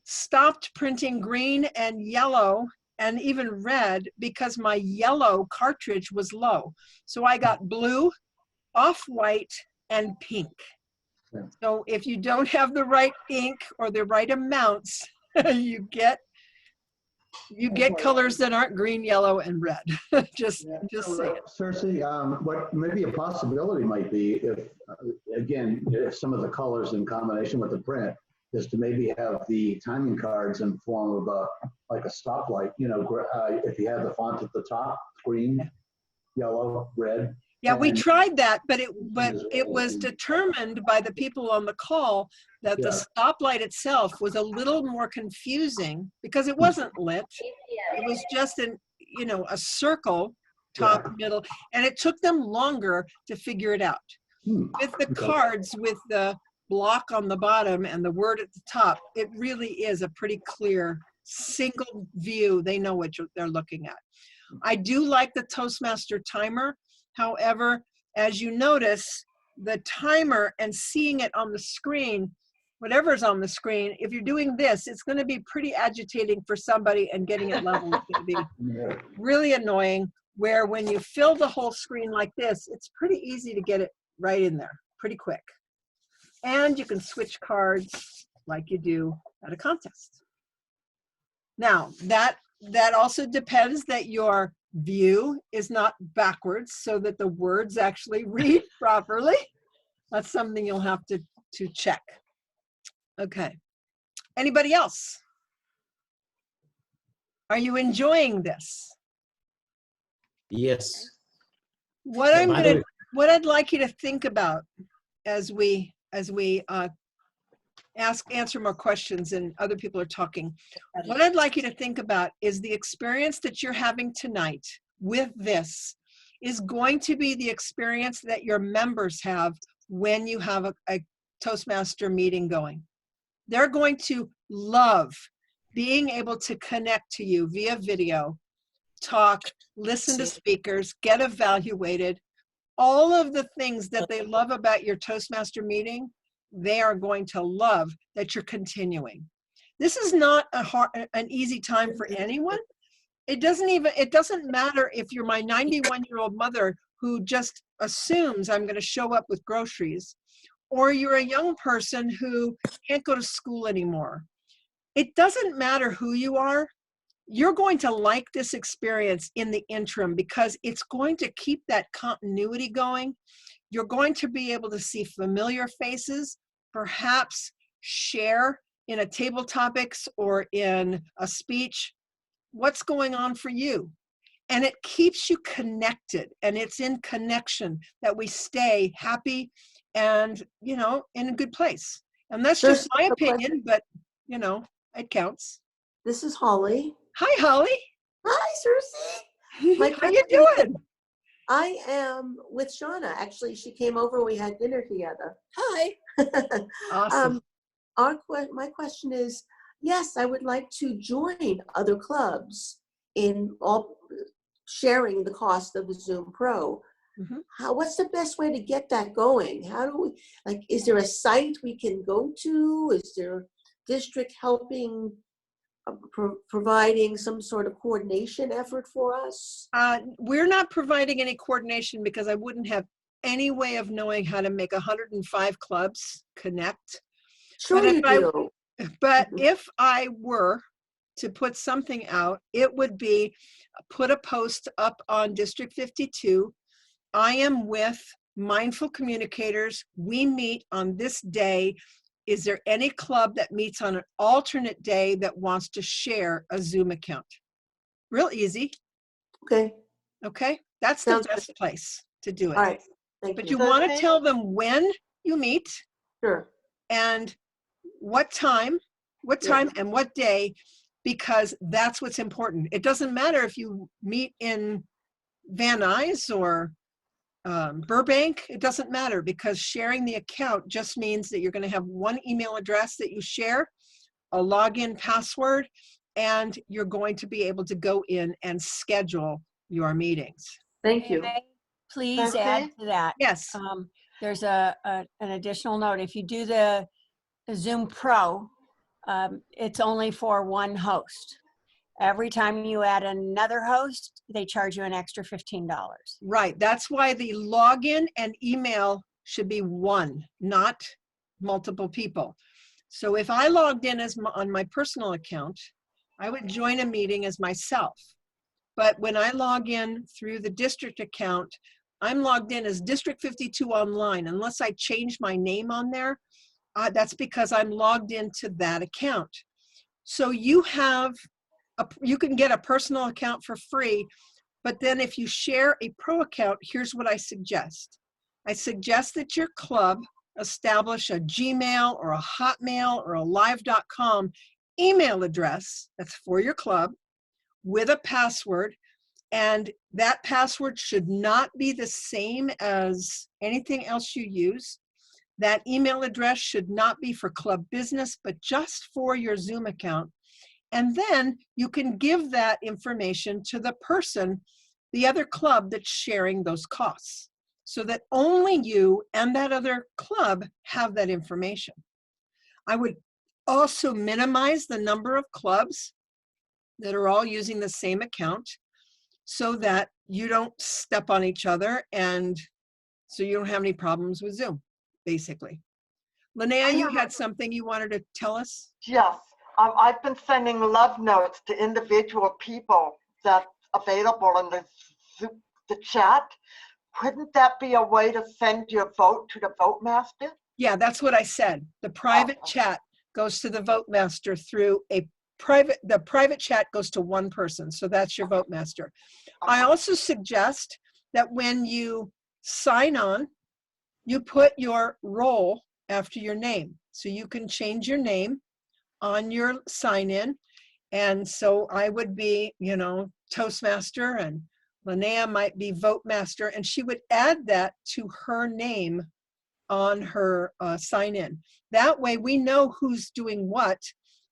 stopped printing green and yellow and even red because my yellow cartridge was low. So I got blue, off-white, and pink. So if you don't have the right ink or the right amounts, you get colors that aren't green, yellow, and red. just say it. Cersei, what maybe a possibility might be if, again, if some of the colors in combination with the print is to maybe have the timing cards in form of like a stoplight, if you have the font at the top, green, yellow, red. Yeah, we tried that, but it was determined by the people on the call that the stoplight itself was a little more confusing because it wasn't lit. It was just a circle, top, middle, and it took them longer to figure it out. With the cards, with the block on the bottom and the word at the top, it really is a pretty clear single view. They know what they're looking at. I do like the Toastmaster timer. However, as you notice, the timer and seeing it on the screen, whatever's on the screen, if you're doing this, it's going to be pretty agitating for somebody, and getting it level is going to be really annoying, where when you fill the whole screen like this, it's pretty easy to get it right in there pretty quick. And you can switch cards like you do at a contest. Now, that also depends that your view is not backwards so that the words actually read properly. That's something you'll have to check. Okay. Anybody else? Are you enjoying this? Yes. What I'd like you to think about as we answer more questions and other people are talking, what I'd like you to think about is the experience that you're having tonight with this is going to be the experience that your members have when you have a Toastmaster meeting going. They're going to love being able to connect to you via video, talk, listen to speakers, get evaluated. All of the things that they love about your Toastmaster meeting, they are going to love that you're continuing. This is not an easy time for anyone. It doesn't matter if you're my 91-year-old mother who just assumes I'm going to show up with groceries, or you're a young person who can't go to school anymore. It doesn't matter who you are. You're going to like this experience in the interim because it's going to keep that continuity going. You're going to be able to see familiar faces, perhaps share in a table topics or in a speech what's going on for you. And it keeps you connected, and it's in connection that we stay happy and, you know, in a good place. And that's just my opinion, but, you know, it counts. This is Holly. Hi, Holly. Hi, Cersei. How you doing? I am with Shauna. Actually, she came over. We had dinner together. Hi. Awesome. My question is, yes, I would like to join other clubs in all sharing the cost of the Zoom Pro. Mm-hmm. What's the best way to get that going? How do we, like, is there a site we can go to? Is there district helping, providing some sort of coordination effort for us? We're not providing any coordination because I wouldn't have any way of knowing how to make 105 clubs connect. Sure you do. But if I were to put something out, it would be put a post up on District 52. I am with Mindful Communicators. We meet on this day. Is there any club that meets on an alternate day that wants to share a Zoom account? Real easy. Okay. Okay. That's the best place to do it. All right. But you want to tell them when you meet. Sure. And what time and what day, because that's what's important. It doesn't matter if you meet in Van Nuys or Burbank, it doesn't matter, because sharing the account just means that you're going to have one email address that you share, a login password, and you're going to be able to go in and schedule your meetings. Thank you. Please add to that. Yes. There's an additional note. If you do the Zoom Pro, it's only for one host. Every time you add another host, they charge you an extra $15. Right. That's why the login and email should be one, not multiple people. So if I logged in on my personal account, I would join a meeting as myself. But when I log in through the district account, I'm logged in as District 52 online. Unless I change my name on there, that's because I'm logged into that account. So you can get a personal account for free, but then if you share a pro account, here's what I suggest. I suggest that your club establish a Gmail or a Hotmail or a live.com email address that's for your club with a password, and that password should not be the same as anything else you use. That email address should not be for club business, but just for your Zoom account. And then you can give that information to the person, the other club that's sharing those costs, so that only you and that other club have that information. I would also minimize the number of clubs that are all using the same account so that you don't step on each other and so you don't have any problems with Zoom, basically. Linnea, you had something you wanted to tell us? Yes, I've been sending love notes to individual people that's available in the chat. Couldn't that be a way to send your vote to the vote master? Yeah, that's what I said. The private chat goes to the vote master through the private chat goes to one person. So that's your vote master. I also suggest that when you sign on, you put your role after your name. So you can change your name on your sign in. And so I would be, you know, Toastmaster, and Linnea might be vote master, and she would add that to her name on her sign in. That way we know who's doing what,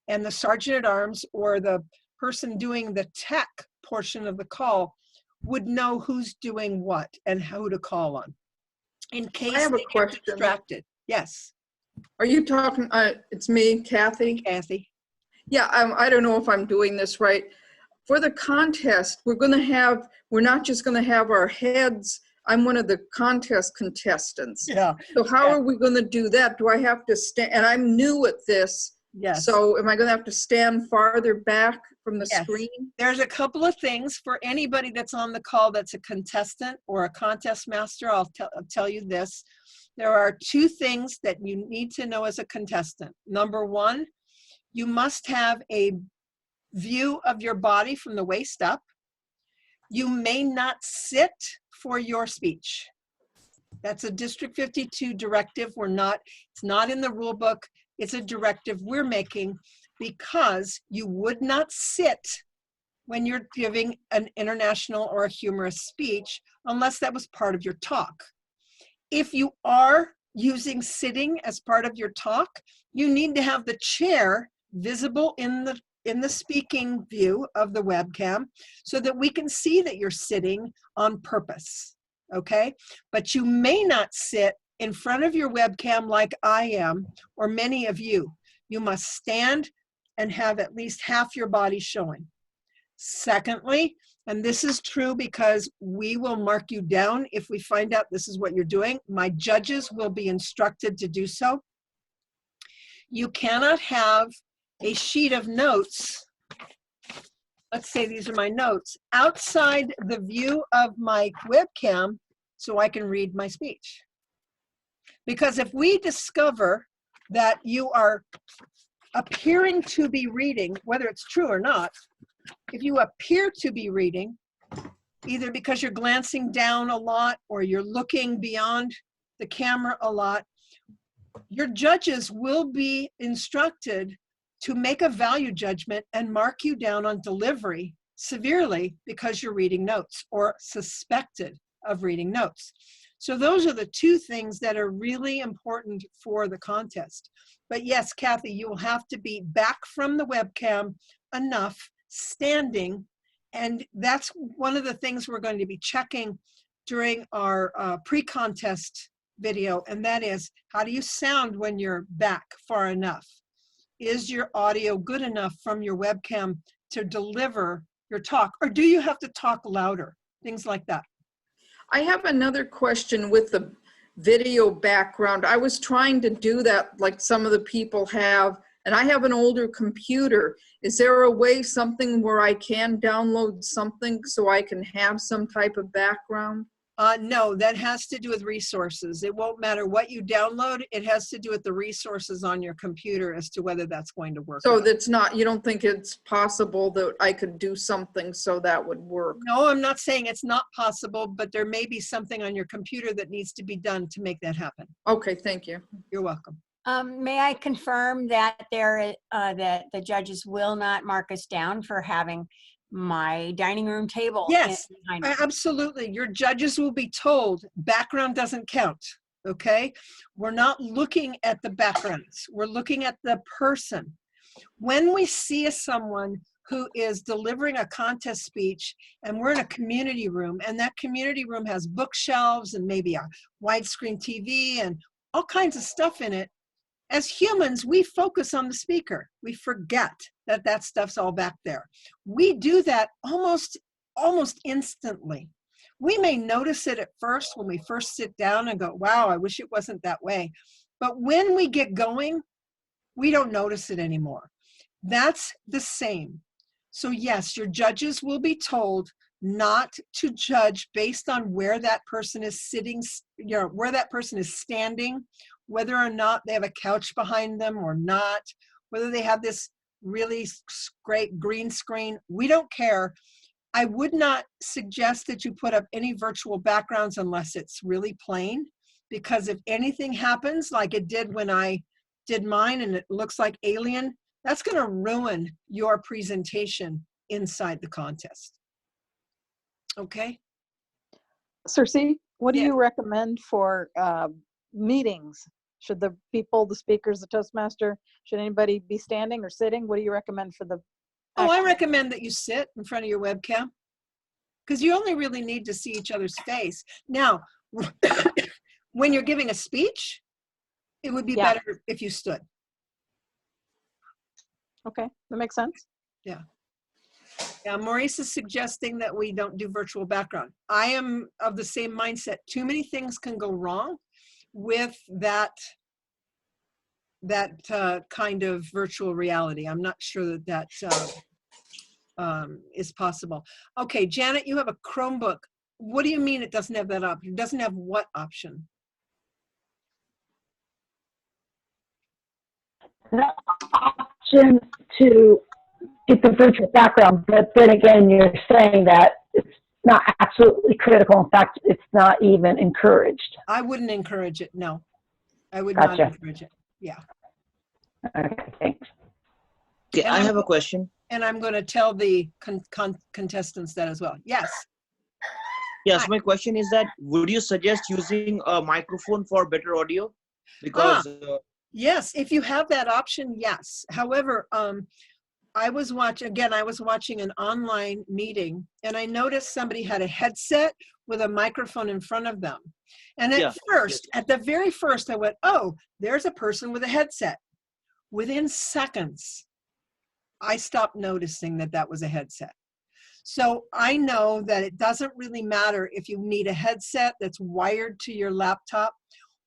and the sergeant at arms or the person doing the tech portion of the call would know who's doing what and who to call on in case I have a they get question. distracted. Yes. Are you talking, it's me, Kathy? Kathy. Yeah, I don't know if I'm doing this right. For the contest, we're not just gonna have our heads. I'm one of the contest contestants. Yeah. So how are we gonna do that? Do I have to stand, and I'm new at this. Yes. So am I gonna have to stand farther back from the Yes. screen? There's a couple of things for anybody that's on the call that's a contestant or a contest master. I'll tell you this. There are two things that you need to know as a contestant. Number one, you must have a view of your body from the waist up. You may not sit for your speech. That's a District 52 directive. It's not in the rule book. It's a directive we're making because you would not sit when you're giving an international or a humorous speech unless that was part of your talk. If you are using sitting as part of your talk, you need to have the chair visible in the speaking view of the webcam so that we can see that you're sitting on purpose, okay? But you may not sit in front of your webcam like I am, or many of you. You must stand and have at least half your body showing. Secondly, and this is true because we will mark you down if we find out this is what you're doing. My judges will be instructed to do so. You cannot have a sheet of notes, let's say these are my notes, outside the view of my webcam so I can read my speech. Because if we discover that you are appearing to be reading, whether it's true or not, if you appear to be reading, either because you're glancing down a lot or you're looking beyond the camera a lot, your judges will be instructed to make a value judgment and mark you down on delivery severely because you're reading notes or suspected of reading notes. So those are the two things that are really important for the contest. But yes, Kathy, you will have to be back from the webcam enough, standing, and that's one of the things we're going to be checking during our pre-contest video, and that is, how do you sound when you're back far enough? Is your audio good enough from your webcam to deliver your talk, or do you have to talk louder? Things like that. I have another question with the video background. I was trying to do that like some of the people have, and I have an older computer. Is there a way, something where I can download something so I can have some type of background? No, that has to do with resources. It won't matter what you download. It has to do with the resources on your computer as to whether that's going to work. So that's not, you don't think it's possible that I could do something so that would work? No, I'm not saying it's not possible, but there may be something on your computer that needs to be done to make that happen. Okay, thank you. You're welcome. May I confirm that that the judges will not mark us down for having my dining room table? Yes, behind me? absolutely. Your judges will be told background doesn't count. okay? We're not looking at the backgrounds. We're looking at the person. When we see someone who is delivering a contest speech and we're in a community room and that community room has bookshelves and maybe a widescreen TV and all kinds of stuff in it, as humans, we focus on the speaker. We forget that that stuff's all back there. We do that almost instantly. We may notice it at first when we first sit down and go, wow, I wish it wasn't that way. But when we get going, we don't notice it anymore. That's the same. So yes, your judges will be told not to judge based on where that person is sitting, where that person is standing, whether or not they have a couch behind them or not, whether they have this really great green screen. We don't care. I would not suggest that you put up any virtual backgrounds unless it's really plain, because if anything happens, like it did when I did mine and it looks like alien, that's going to ruin your presentation inside the contest. Okay? Circe, what do you recommend for meetings? Should the people, the speakers, the Toastmaster, should anybody be standing or sitting? What do you recommend for the Oh, I recommend that you sit in front of your webcam because you only really need to see each other's face. Now, when you're giving a speech, it would be better if you stood. Okay, that makes sense. Yeah. Yeah, Maurice is suggesting that we don't do virtual background. I am of the same mindset. Too many things can go wrong with that kind of virtual reality. I'm not sure that is possible. Okay, Janet, you have a Chromebook. What do you mean it doesn't have that option? It doesn't have what option? The option to get the virtual background, but then again, you're saying that it's not absolutely critical. In fact, it's not even encouraged. I wouldn't encourage it, no. I would Gotcha. not encourage it, yeah. Okay, thanks. Okay, I have a question. And I'm going to tell the contestants that as well. Yes. Yes, my question is that would you suggest using a microphone for better audio? Because yes, if you have that option, yes. However, I was watching an online meeting and I noticed somebody had a headset with a microphone in front of them. And at at the very first, I went, oh, there's a person with a headset. Within seconds, I stopped noticing that that was a headset. So I know that it doesn't really matter if you need a headset that's wired to your laptop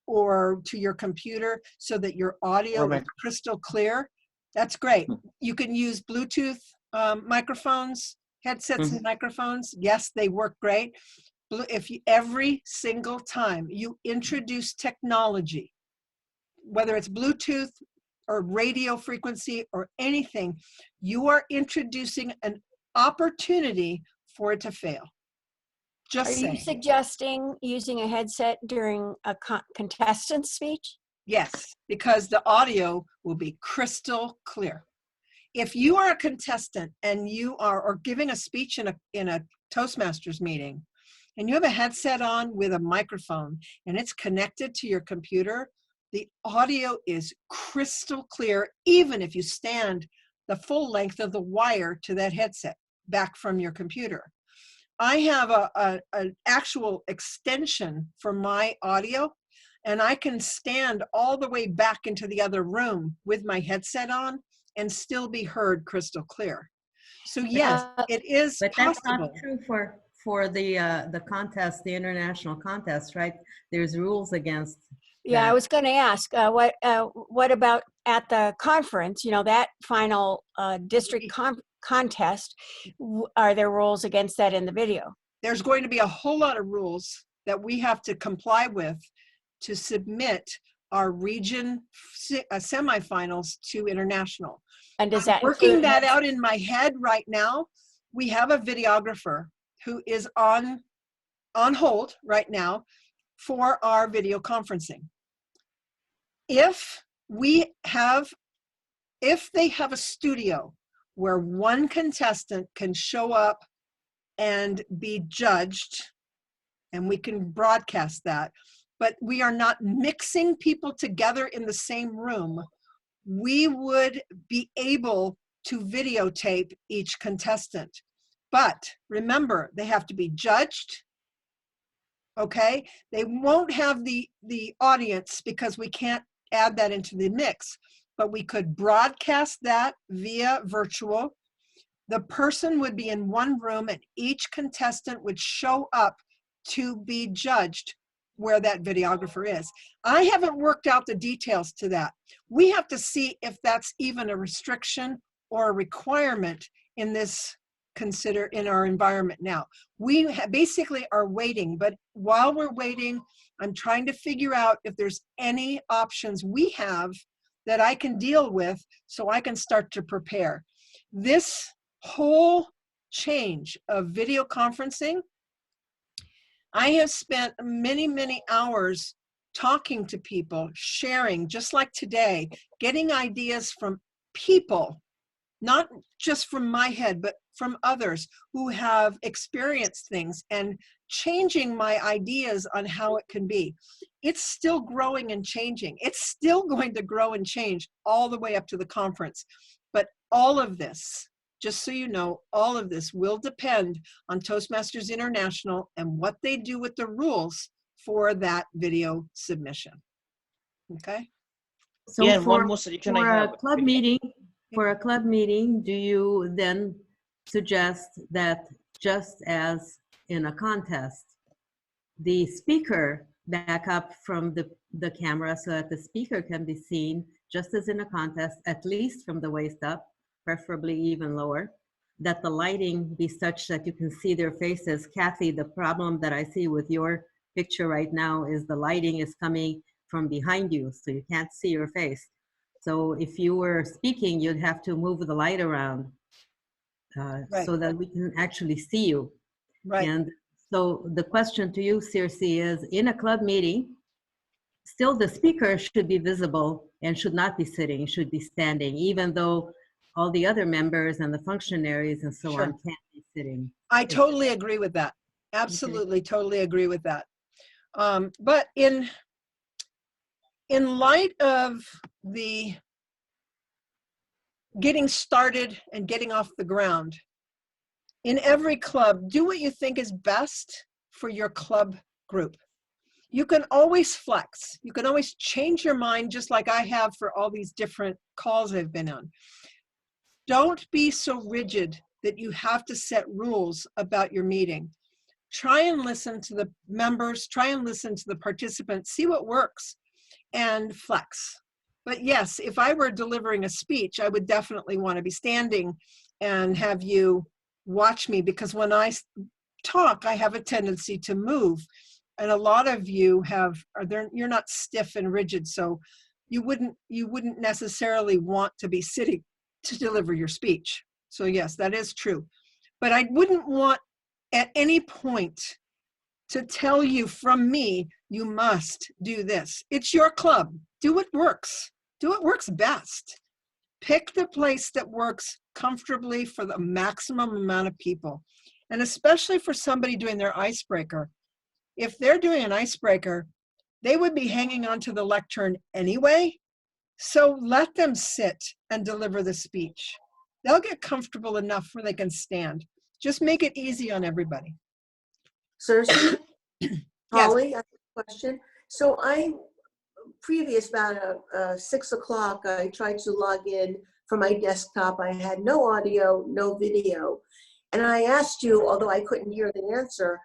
or to your computer so that your audio is crystal clear. That's great. You can use Bluetooth microphones, headsets and microphones. Yes, they work great. If you, every single time you introduce technology, whether it's Bluetooth or radio frequency or anything, you are introducing an opportunity for it to fail. Just saying. Are you suggesting using a headset during a contestant speech? Yes, because the audio will be crystal clear. If you are a contestant and you are or giving a speech in a Toastmasters meeting and you have a headset on with a microphone and it's connected to your computer, the audio is crystal clear, even if you stand the full length of the wire to that headset back from your computer. I have an actual extension for my audio, and I can stand all the way back into the other room with my headset on and still be heard crystal clear. So yes, it is but possible. That's not true for the contest, the international contest, right? There's rules against. Yeah, that. I was going to ask, what about at the conference, you know, that final district contest, are there rules against that in the video? There's going to be a whole lot of rules that we have to comply with to submit our region semifinals to international. And does that working that out in my head right now? We have a videographer who is on hold right now for our video conferencing. If they have a studio where one contestant can show up and be judged, and we can broadcast that, but we are not mixing people together in the same room, we would be able to videotape each contestant. But remember, they have to be judged, okay? They won't have the audience because we can't add that into the mix, but we could broadcast that via virtual. The person would be in one room and each contestant would show up to be judged where that videographer is. I haven't worked out the details to that. We have to see if that's even a restriction or a requirement in this in our environment now. We basically are waiting, but while we're waiting, I'm trying to figure out if there's any options we have that I can deal with so I can start to prepare. This whole change of video conferencing, I have spent many, many hours talking to people, sharing, just like today, getting ideas from people, not just from my head, but from others who have experienced things and changing my ideas on how it can be. It's still growing and changing. It's still going to grow and change all the way up to the conference. But all of this, just so you know, all of this will depend on Toastmasters International and what they do with the rules for that video submission. Okay? So Yeah, and for, one more suggestion for I a have. club meeting, do you then suggest that just as in a contest, the speaker back up from the camera so that the speaker can be seen just as in a contest, at least from the waist up, preferably even lower, that the lighting be such that you can see their faces. Kathy, the problem that I see with your picture right now is the lighting is coming from behind you, so you can't see your face. So if you were speaking, you'd have to move the light around Right. so that we can actually see you. Right. And so the question to you, Circe, is in a club meeting, still the speaker should be visible and should not be sitting, should be standing, even though all the other members and the functionaries and so Sure. on can't be sitting. I totally agree with that. Absolutely, totally agree with that. But in light of the getting started and getting off the ground, in every club, do what you think is best for your club group. You can always flex. You can always change your mind, just like I have for all these different calls I've been on. Don't be so rigid that you have to set rules about your meeting. Try and listen to the members, try and listen to the participants, see what works, and flex. But yes, if I were delivering a speech, I would definitely want to be standing and have you watch me, because when I talk, I have a tendency to move. And a lot of you you're not stiff and rigid, so you wouldn't necessarily want to be sitting to deliver your speech. So yes, that is true. But I wouldn't want at any point to tell you from me, you must do this. It's your club. Do what works. Do what works best. Pick the place that works comfortably for the maximum amount of people. And especially for somebody doing their icebreaker. If they're doing an icebreaker, they would be hanging onto the lectern anyway. So let them sit and deliver the speech. They'll get comfortable enough where they can stand. Just make it easy on everybody. Cersei? Yes. Holly, I have a question. So previous about 6 o'clock, I tried to log in from my desktop. I had no audio, no video. And I asked you, although I couldn't hear the answer,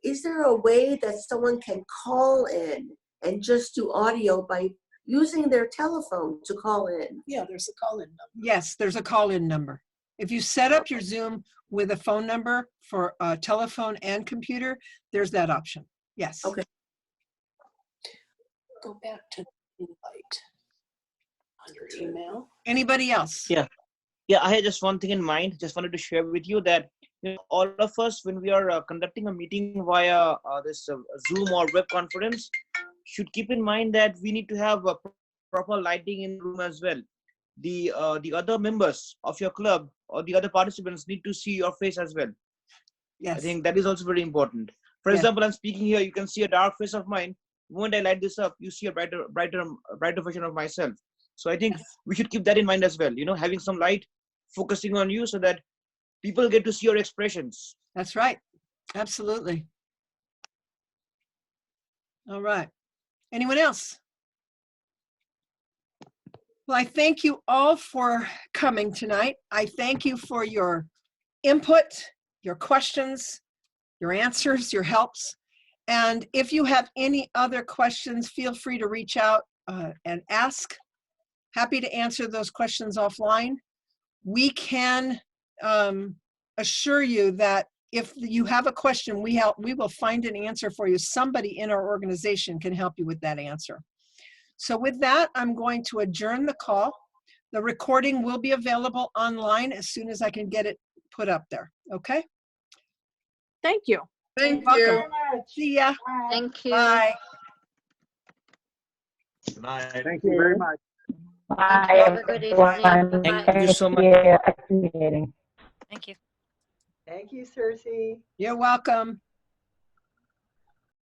is there a way that someone can call in and just do audio by using their telephone to call in? Yeah, there's a call-in number. Yes, there's a call-in number. If you set up your Zoom with a phone number for a telephone and computer, there's that option. Yes. Okay. Go back to the invite on your email. Anybody else? Yeah, I had just one thing in mind. Just wanted to share with you that all of us, when we are conducting a meeting via this Zoom or web conference, should keep in mind that we need to have proper lighting in the room as well. The other members of your club or the other participants need to see your face as well. Yes. I think that is also very important. For example, I'm speaking here, you can see a dark face of mine, When I light this up, you see a brighter version of myself. So I think we should keep that in mind as well. You know, having some light focusing on you so that people get to see your expressions. That's right. Absolutely. All right. Anyone else? Well, I thank you all for coming tonight. I thank you for your input, your questions, your answers, your helps. And if you have any other questions, feel free to reach out and ask. Happy to answer those questions offline. We can assure you that if you have a question, we will find an answer for you. Somebody in our organization can help you with that answer. So with that, I'm going to adjourn the call. The recording will be available online as soon as I can get it put up there. Okay? Thank you. Thank you. See ya. Thank you. Bye. Good night. Thank you very much. Bye, Have a good everyone. evening. Bye. Thank you so much. Thank you. Thank you. Thank you, Cersei. You're welcome.